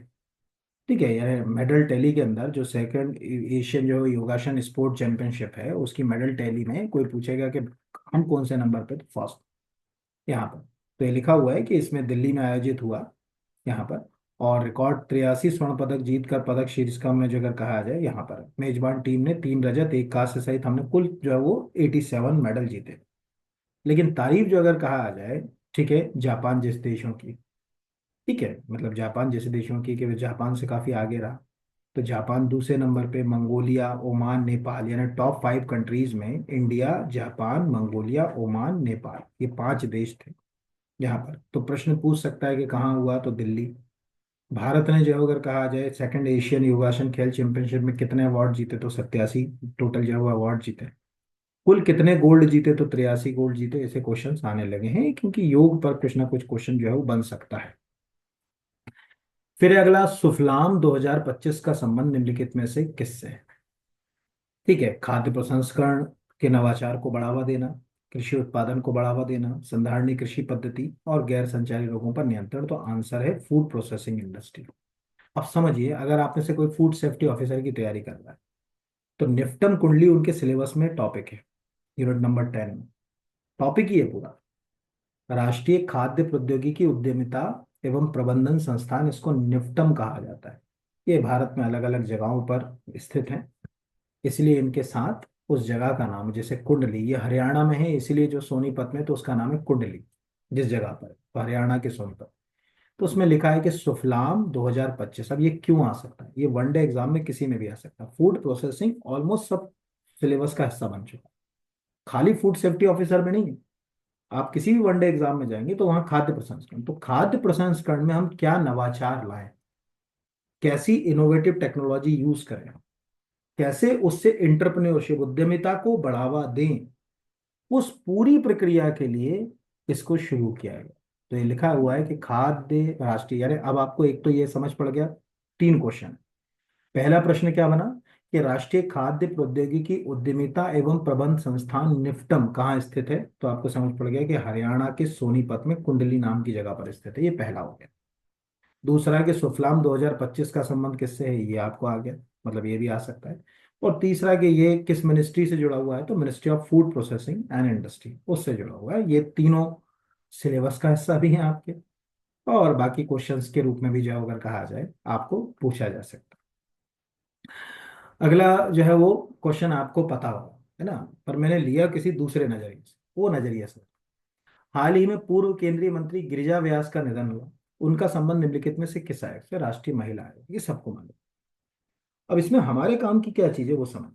ठीक है, यार मेडल टैली के अंदर जो सेकंड एशियन जो योगासन स्पोर्ट चैंपियनशिप है, उसकी मेडल टैली में कोई पूछेगा कि हम कौन से नंबर पे, तो फर्स्ट यहाँ पर। तो ये लिखा हुआ है कि इसमें दिल्ली में आयोजित हुआ यहाँ पर। और रिकॉर्ड 83 स्वर्ण पदक जीत कर पदक शीर्षक में जो अगर कहा जाए, यहाँ पर मेजबान टीम ने 3 रजत 1 कांस्य सहित हमने कुल जो है वो 87 मेडल जीते। लेकिन तारीफ जो अगर कहा जाए, ठीक है, जापान जैसे देशों की, ठीक है, मतलब जापान जैसे देशों की, कि वे जापान से काफी आगे रहा। तो जापान दूसरे नंबर पे, मंगोलिया, ओमान, नेपाल, यानी टॉप 5 कंट्रीज में India, Japan, Mongolia, Oman, Nepal, ये 5 देश थे यहाँ पर। तो प्रश्न पूछ सकता है कि कहाँ हुआ, तो दिल्ली। भारत ने जो अगर कहा जाए सेकंड एशियन योगासन खेल चैंपियनशिप में कितने अवार्ड जीते, तो 87 टोटल जो है अवार्ड जीते। कुल कितने गोल्ड जीते, तो 83 गोल्ड जीते। ऐसे क्वेश्चंस आने लगे हैं, क्योंकि योग पर कुछ ना कुछ क्वेश्चन जो है वो बन सकता है। फिर अगला, सुफलाम 2025 का संबंध निम्नलिखित में से किससे है? ठीक है, खाद्य प्रसंस्करण के नवाचार को बढ़ावा देना, कृषि उत्पादन को बढ़ावा देना, संधारणीय कृषि पद्धति, और गैर संचारी रोगों पर नियंत्रण। तो आंसर है फूड प्रोसेसिंग इंडस्ट्री। अब समझिए, अगर आप में से कोई फूड सेफ्टी ऑफिसर की तैयारी कर रहा है, तो निफ्टन कुंडली उनके सिलेबस में टॉपिक है, यूनिट नंबर 10 में। टॉपिक ही है पूरा, राष्ट्रीय खाद्य प्रौद्योगिकी उद्यमिता एवं प्रबंधन संस्थान, इसको निफ्टम कहा जाता है। ये भारत में अलग अलग जगहों पर स्थित है, इसलिए इनके साथ उस जगह का नाम, जैसे कुंडली, ये हरियाणा में है, इसलिए जो सोनीपत में, तो उसका नाम है कुंडली। जिस जगह पर, तो हरियाणा के सोनीपत। तो उसमें लिखा है कि सुफलाम 2025। अब ये क्यों आ सकता है? ये वनडे एग्जाम में किसी में भी आ सकता है। फूड प्रोसेसिंग ऑलमोस्ट सब सिलेबस का हिस्सा बन चुका है, खाली फूड सेफ्टी ऑफिसर में नहीं है। आप किसी भी वनडे एग्जाम में जाएंगे तो वहां खाद्य प्रसंस्करण, तो खाद्य प्रसंस्करण में हम क्या नवाचार लाएं, कैसी इनोवेटिव टेक्नोलॉजी यूज करें, कैसे उससे इंटरप्रेन्योरशिप उद्यमिता को बढ़ावा दें, उस पूरी प्रक्रिया के लिए इसको शुरू किया गया। तो ये लिखा हुआ है कि खाद्य राष्ट्रीय, यानी अब आपको एक तो ये समझ पड़ गया, 3 क्वेश्चन। पहला प्रश्न क्या बना, कि राष्ट्रीय खाद्य प्रौद्योगिकी उद्यमिता एवं प्रबंध संस्थान निफ्टम कहाँ स्थित है, तो आपको समझ पड़ गया कि हरियाणा के सोनीपत में कुंडली नाम की जगह पर स्थित है। ये पहला हो गया। दूसरा, कि सुफलाम 2025 का संबंध किससे है, ये आपको आ गया, मतलब ये भी आ सकता है। और तीसरा, कि ये किस मिनिस्ट्री से जुड़ा हुआ है, तो ministry of food processing and industry, उससे जुड़ा हुआ है। ये तीनों सिलेबस का हिस्सा भी है आपके, और बाकी क्वेश्चंस के रूप में भी जो अगर कहा जाए आपको पूछा जा सकता है। अगला जो है वो क्वेश्चन आपको पता होगा, है ना, पर मैंने लिया किसी दूसरे नजरिए से, वो नजरिए से। हाल ही में पूर्व केंद्रीय मंत्री गिरिजा व्यास का निधन हुआ। उनका संबंध निम्नलिखित में से किस आयोग से? राष्ट्रीय महिला आयोग, ये सबको मालूम। अब इसमें हमारे काम की क्या चीज है वो समझ।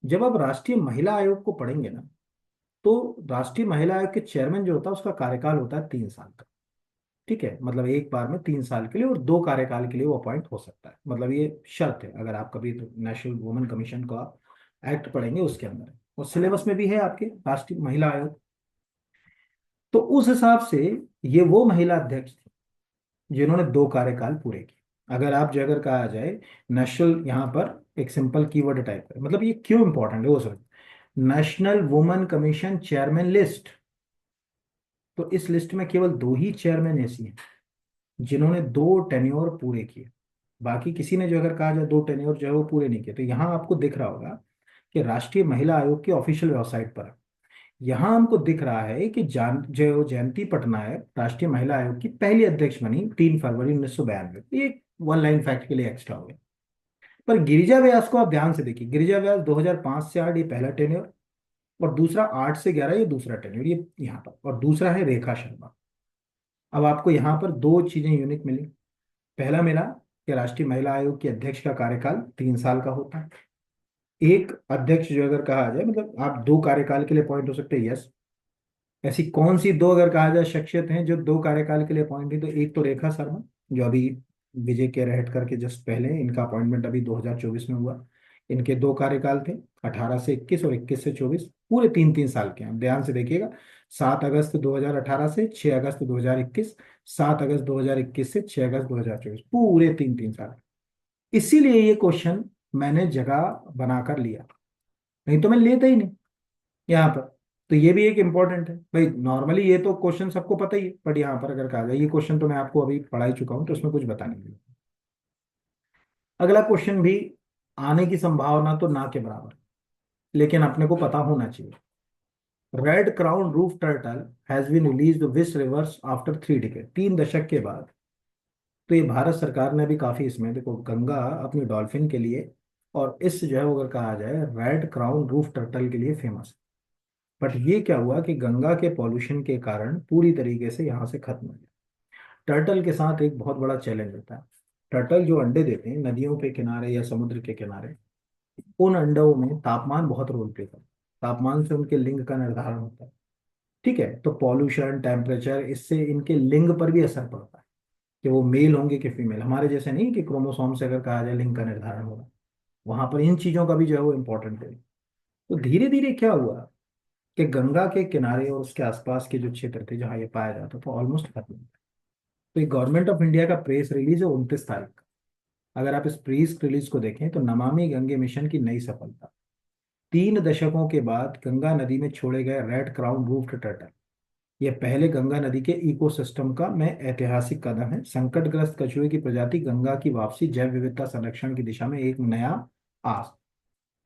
जब आप राष्ट्रीय महिला आयोग को पढ़ेंगे ना, तो राष्ट्रीय महिला आयोग के चेयरमैन जो होता है, उसका कार्यकाल होता है 3 साल का। ठीक है, मतलब एक बार में 3 साल के लिए, और 2 कार्यकाल के लिए वो अपॉइंट हो सकता है। मतलब ये शर्त है, अगर आप कभी नेशनल वुमेन कमीशन का एक्ट पढ़ेंगे उसके अंदर, और सिलेबस में भी है आपके राष्ट्रीय महिला आयोग। तो उस हिसाब से ये वो महिला अध्यक्ष थी जिन्होंने 2 कार्यकाल पूरे किए। अगर आप जो अगर कहा जाए नेशनल, यहाँ पर एक सिंपल कीवर्ड टाइप है, मतलब ये क्यों इंपॉर्टेंट है वो समझ। National women commission chairman list, तो इस लिस्ट में केवल 2 ही चेयरमैन ऐसी हैं जिन्होंने 2 टेन्योर पूरे किए। बाकी किसी ने जो अगर कहा जाए 2 टेन्योर जो है वो पूरे नहीं किए। तो यहाँ आपको दिख रहा होगा कि राष्ट्रीय महिला आयोग की ऑफिशियल वेबसाइट पर है। यहाँ हमको दिख रहा है कि जो जयंती पटनायक राष्ट्रीय महिला आयोग की पहली अध्यक्ष बनी 3 फरवरी 1992। ये 1 लाइन फैक्ट के लिए एक्स्ट्रा हो गया। पर गिरिजा व्यास को आप ध्यान से देखिए, गिरिजा व्यास 2005 से 8 ये पहला टेन्योर, और दूसरा 8 से 11 ये दूसरा टेन्योर, ये यहाँ पर। और दूसरा है रेखा शर्मा। अब आपको यहाँ पर 2 चीजें यूनिक मिली। पहला मिला कि राष्ट्रीय महिला आयोग के अध्यक्ष का कार्यकाल 3 साल का होता है। एक अध्यक्ष जो अगर कहा जाए, मतलब आप 2 कार्यकाल के लिए अपॉइंट हो सकते हैं, यस। ऐसी कौन सी 2 अगर कहा जाए शख्सियत हैं जो 2 कार्यकाल के लिए अपॉइंट हुई, तो एक तो रेखा शर्मा जो अभी विजय के रहटकर के जस्ट पहले इनका अपॉइंटमेंट अभी 2024 में हुआ। इनके दो कार्यकाल थे, 18 से 21 और 21 से 24, पूरे 3-3 साल के हैं। ध्यान से देखिएगा, 7 अगस्त 2018 से 6 अगस्त 2021, 7 अगस्त 2021 से 6 अगस्त 2024, पूरे 3-3 साल। इसीलिए ये क्वेश्चन मैंने जगह बनाकर लिया, नहीं तो मैं लेता ही नहीं यहाँ पर। तो ये भी एक इम्पोर्टेंट है भाई। नॉर्मली ये तो क्वेश्चन सबको पता ही है, बट यहाँ पर अगर कहा जाए, ये क्वेश्चन तो मैं आपको अभी पढ़ा ही चुका हूँ, तो उसमें कुछ बता नहीं है। अगला क्वेश्चन भी आने की संभावना तो ना के बराबर, लेकिन अपने को पता होना चाहिए। Red crown roof turtle has been released this rivers after 3 decade, 3 दशक के बाद। तो ये भारत सरकार ने भी काफी, इसमें देखो, गंगा अपनी डॉल्फिन के लिए और इस जो है वो अगर कहा जाए रेड क्राउन रूफ टर्टल के लिए फेमस है। बट ये क्या हुआ कि गंगा के पॉल्यूशन के कारण पूरी तरीके से यहाँ से खत्म हो गया। टर्टल के साथ एक बहुत बड़ा चैलेंज होता है। टर्टल जो अंडे देते हैं नदियों के किनारे या समुद्र के किनारे, उन अंडों में तापमान बहुत रोल प्ले करता है। तापमान से उनके लिंग का निर्धारण होता है। ठीक है, तो पॉल्यूशन, टेम्परेचर, इससे इनके लिंग पर भी असर पड़ता है कि वो मेल होंगे कि फीमेल। हमारे जैसे नहीं कि क्रोमोसोम से अगर कहा जाए लिंग का निर्धारण होगा, वहां पर इन चीजों का भी जो है वो इम्पोर्टेंट है। तो धीरे धीरे क्या हुआ कि गंगा के किनारे और उसके आसपास के जो क्षेत्र थे जहाँ ये पाया जाता था, ऑलमोस्ट खत्म हो गया। तो ये गवर्नमेंट ऑफ इंडिया का प्रेस रिलीज है 29 तारीख। अगर आप इस प्रेस रिलीज को देखें तो नमामि गंगे मिशन की नई सफलता, 3 दशकों के बाद गंगा नदी में छोड़े गए रेड क्राउन रूफ्ड टर्टल, यह पहले गंगा नदी के इकोसिस्टम का में ऐतिहासिक कदम है। संकटग्रस्त कछुए की प्रजाति गंगा की वापसी, जैव विविधता संरक्षण की दिशा में एक नया आस।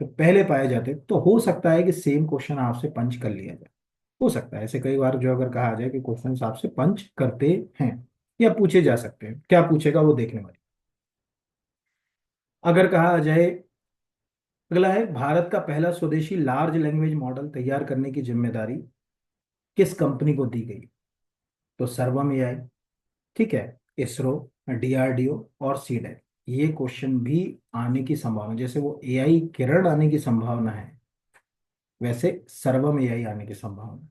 तो पहले पाए जाते, तो हो सकता है कि सेम क्वेश्चन आपसे पंच कर लिया जाए। हो सकता है ऐसे कई बार जो अगर कहा जाए कि क्वेश्चन आपसे पंच करते हैं या पूछे जा सकते हैं, क्या पूछेगा वो देखने वाले। अगर कहा जाए, अगला है, भारत का पहला स्वदेशी लार्ज लैंग्वेज मॉडल तैयार करने की जिम्मेदारी किस कंपनी को दी गई? तो सर्वम एआई, ठीक है, इसरो, डीआरडीओ और सीडेट। ये क्वेश्चन भी आने की संभावना, जैसे वो एआई किरण आने की संभावना है, वैसे सर्वम एआई आने की संभावना है।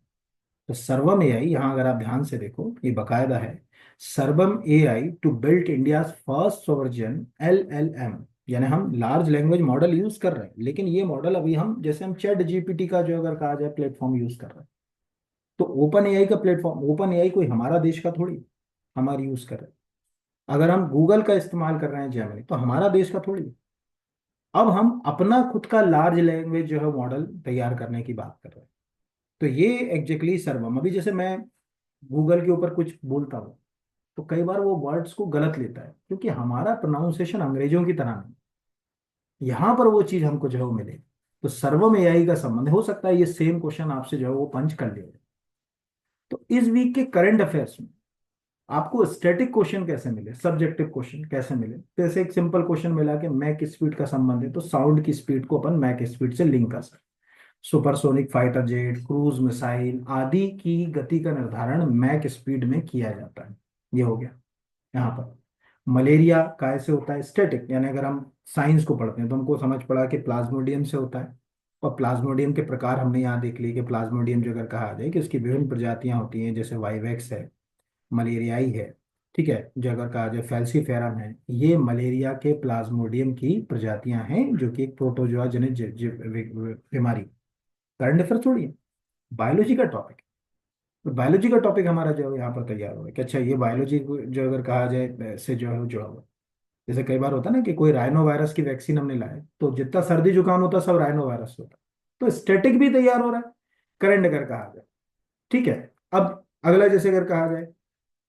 तो सर्वम एआई यहाँ अगर आप ध्यान से देखो, ये बकायदा है, Sarvam AI to build India first sovereign LLM. यानी हम लार्ज लैंग्वेज मॉडल यूज कर रहे हैं, लेकिन ये मॉडल अभी हम, जैसे हम चैट जीपीटी का जो अगर कहा जाए प्लेटफॉर्म यूज कर रहे हैं, तो ओपन एआई का प्लेटफॉर्म, ओपन एआई कोई हमारा देश का थोड़ी, हमारी यूज कर रहे हैं। अगर हम गूगल का इस्तेमाल कर रहे हैं जेमिनी, तो हमारा देश का थोड़ी। अब हम अपना खुद का लार्ज लैंग्वेज जो है मॉडल तैयार करने की बात कर रहे हैं। तो ये एग्जैक्टली सर्वम, अभी जैसे मैं गूगल के ऊपर कुछ बोलता हूँ, तो कई बार वो वर्ड्स को गलत लेता है, क्योंकि हमारा प्रोनाउंसिएशन अंग्रेजों की तरह नहीं। यहाँ पर वो चीज हमको जो है वो मिले। तो सर्वम एआई का संबंध हो सकता है, ये सेम क्वेश्चन आपसे जो है वो पंच कर लिया जाए। तो इस वीक के करंट अफेयर्स में आपको स्टैटिक क्वेश्चन कैसे मिले, सब्जेक्टिव क्वेश्चन कैसे मिले? तो ऐसे एक सिंपल क्वेश्चन मिला कि मैक स्पीड का संबंध है, तो साउंड की स्पीड को अपन मैक स्पीड से लिंक कर सकते। Supersonic fighter jet, cruise missile आदि की गति का निर्धारण मैक स्पीड में किया जाता है। ये हो गया यहाँ पर। मलेरिया कैसे होता है? स्टैटिक, यानी अगर हम साइंस को पढ़ते हैं तो हमको समझ पड़ा कि प्लाज्मोडियम से होता है। और प्लाज्मोडियम के प्रकार हमने यहाँ देख लिए कि प्लाज्मोडियम जो अगर कहा जाए कि उसकी विभिन्न प्रजातियां होती हैं, जैसे वाइवेक्स है, मलेरियाई है, ठीक है, जो अगर कहा जाए फैल्सीफेरम है, ये मलेरिया के प्लाज्मोडियम की प्रजातियां हैं, जो कि एक प्रोटोजोआ जनित बीमारी। करंट अफेयर छोड़िए, बायोलॉजी का टॉपिक। तो बायोलॉजी का टॉपिक हमारा जो है यहाँ पर तैयार हुआ है कि अच्छा ये बायोलॉजी जो अगर कहा जाए से जो है वो जुड़ा हुआ है। जैसे कई बार होता है ना कि कोई राइनो वायरस की वैक्सीन हमने लाए, तो जितना सर्दी जुकाम होता है सब राइनो वायरस होता है। तो स्टेटिक भी तैयार हो रहा है, करंट अगर कहा जाए। ठीक है, अब अगला जैसे अगर कहा जाए,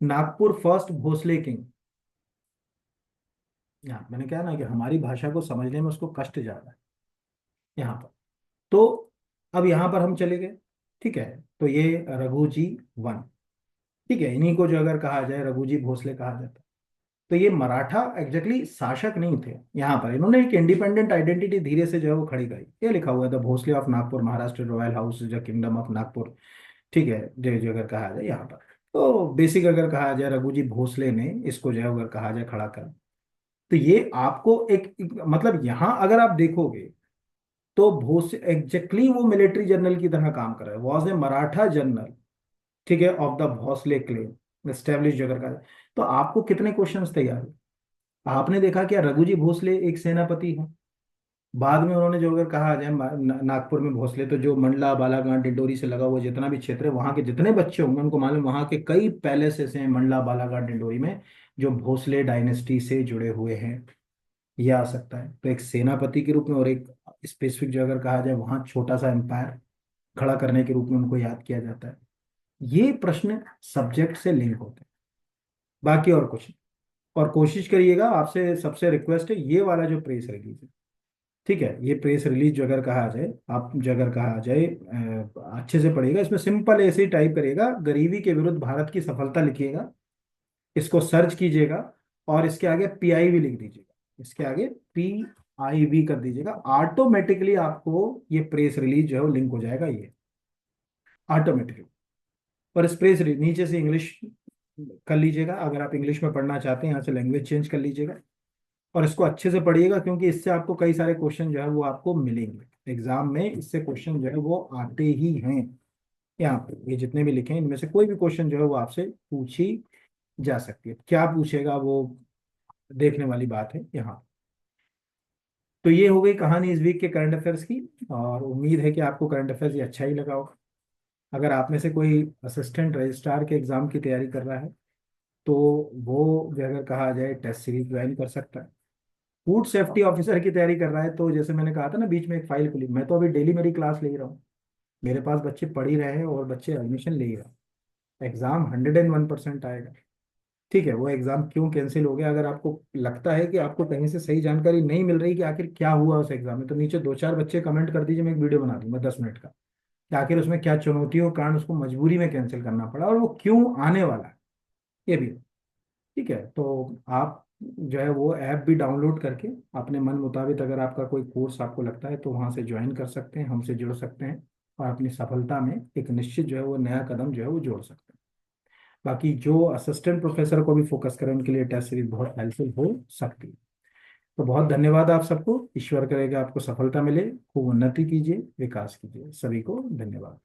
नागपुर फर्स्ट भोसले किंग। यहाँ मैंने कहा ना कि हमारी भाषा को समझने में उसको कष्ट ज्यादा है यहाँ पर। तो अब यहाँ पर हम चले गए, ठीक है, तो ये रघुजी वन, ठीक है, इन्हीं को जो अगर कहा जाए रघुजी भोसले कहा जाता है। तो ये मराठा एग्जैक्टली शासक नहीं थे, यहाँ पर इन्होंने एक इंडिपेंडेंट आइडेंटिटी धीरे से जो है वो खड़ी करी। ये लिखा हुआ है the Bhosale of Nagpur, Maharashtra royal house the kingdom of Nagpur. ठीक है, जो अगर कहा जाए यहाँ पर, तो बेसिक अगर कहा जाए रघुजी भोसले ने इसको जो है अगर कहा जाए खड़ा कर। तो ये आपको मतलब यहाँ अगर आप देखोगे, तो भोसले एग्जैक्टली वो मिलिट्री जनरल की तरह काम कर रहा है, वॉज ए मराठा जनरल, ठीक है, of the Bhosale claim establish अगर कहा जाए। तो आपको कितने क्वेश्चंस तैयार हुए? आपने देखा क्या रघु जी भोसले एक सेनापति हैं? बाद में उन्होंने जो अगर कहा जाए नागपुर में भोसले, तो जो मंडला बालाघाट डिंडोरी से लगा हुआ जितना भी क्षेत्र है, वहां के जितने बच्चे होंगे उनको मालूम, वहां के कई पैलेसेस हैं मंडला बालाघाट डिंडोरी में जो भोसले डायनेस्टी से जुड़े हुए हैं। यह आ सकता है तो एक सेनापति के रूप में, और एक स्पेसिफिक जो अगर कहा जाए वहां छोटा सा एम्पायर खड़ा करने के रूप में उनको याद किया जाता है। ये प्रश्न सब्जेक्ट से लिंक होते हैं, बाकी और कुछ नहीं। और कोशिश करिएगा, आपसे सबसे रिक्वेस्ट है, ये वाला जो प्रेस रिलीज है, ठीक है, ये प्रेस रिलीज जो अगर कहा जाए, आप जो अगर कहा जाए अच्छे से पढ़िएगा। इसमें सिंपल ऐसे ही टाइप करिएगा, गरीबी के विरुद्ध भारत की सफलता लिखिएगा, इसको सर्च कीजिएगा, और इसके आगे PIV लिख दीजिएगा, इसके आगे PIV कर दीजिएगा, ऑटोमेटिकली आपको ये प्रेस रिलीज जो है वो लिंक हो जाएगा, ये ऑटोमेटिकली। और इस प्रेस रिलीज नीचे से इंग्लिश कर लीजिएगा, अगर आप इंग्लिश में पढ़ना चाहते हैं यहाँ से लैंग्वेज चेंज कर लीजिएगा। और इसको अच्छे से पढ़िएगा, क्योंकि इससे आपको कई सारे क्वेश्चन जो है वो आपको मिलेंगे एग्जाम में, इससे क्वेश्चन जो है वो आते ही हैं। यहाँ पे ये जितने भी लिखे हैं इनमें से कोई भी क्वेश्चन जो है वो आपसे पूछी जा सकती है, क्या पूछेगा वो देखने वाली बात है यहाँ। तो ये हो गई कहानी इस वीक के करंट अफेयर्स की, और उम्मीद है कि आपको करंट अफेयर्स ये अच्छा ही लगा होगा। अगर आप में से कोई असिस्टेंट रजिस्ट्रार के एग्जाम की तैयारी कर रहा है, तो वो जो अगर कहा जाए टेस्ट सीरीज ज्वाइन कर सकता है। फूड सेफ्टी ऑफिसर की तैयारी कर रहा है, तो जैसे मैंने कहा था ना बीच में एक फाइल खुली, मैं तो अभी डेली मेरी क्लास ले ही रहा हूँ, मेरे पास बच्चे पढ़ ही रहे हैं और बच्चे एडमिशन ले ही रहे हैं। एग्जाम 101% आएगा। ठीक है, वो एग्जाम क्यों कैंसिल हो गया, अगर आपको लगता है कि आपको कहीं से सही जानकारी नहीं मिल रही कि आखिर क्या हुआ उस एग्जाम में, तो नीचे दो चार बच्चे कमेंट कर दीजिए, मैं एक वीडियो बना दूंगा 10 मिनट का, कि आखिर उसमें क्या चुनौतियों के कारण उसको मजबूरी में कैंसिल करना पड़ा और वो क्यों आने वाला है, ये भी। ठीक है, तो आप जो है वो ऐप भी डाउनलोड करके अपने मन मुताबिक, अगर आपका कोई कोर्स आपको लगता है तो वहाँ से ज्वाइन कर सकते हैं, हमसे जुड़ सकते हैं, और अपनी सफलता में एक निश्चित जो है वो नया कदम जो है वो जोड़ सकते हैं। बाकी जो असिस्टेंट प्रोफेसर को भी फोकस करें उनके लिए टेस्ट सीरीज बहुत हेल्पफुल हो सकती है। तो बहुत धन्यवाद आप सबको, ईश्वर करेगा आपको सफलता मिले, खूब उन्नति कीजिए, विकास कीजिए, सभी को धन्यवाद।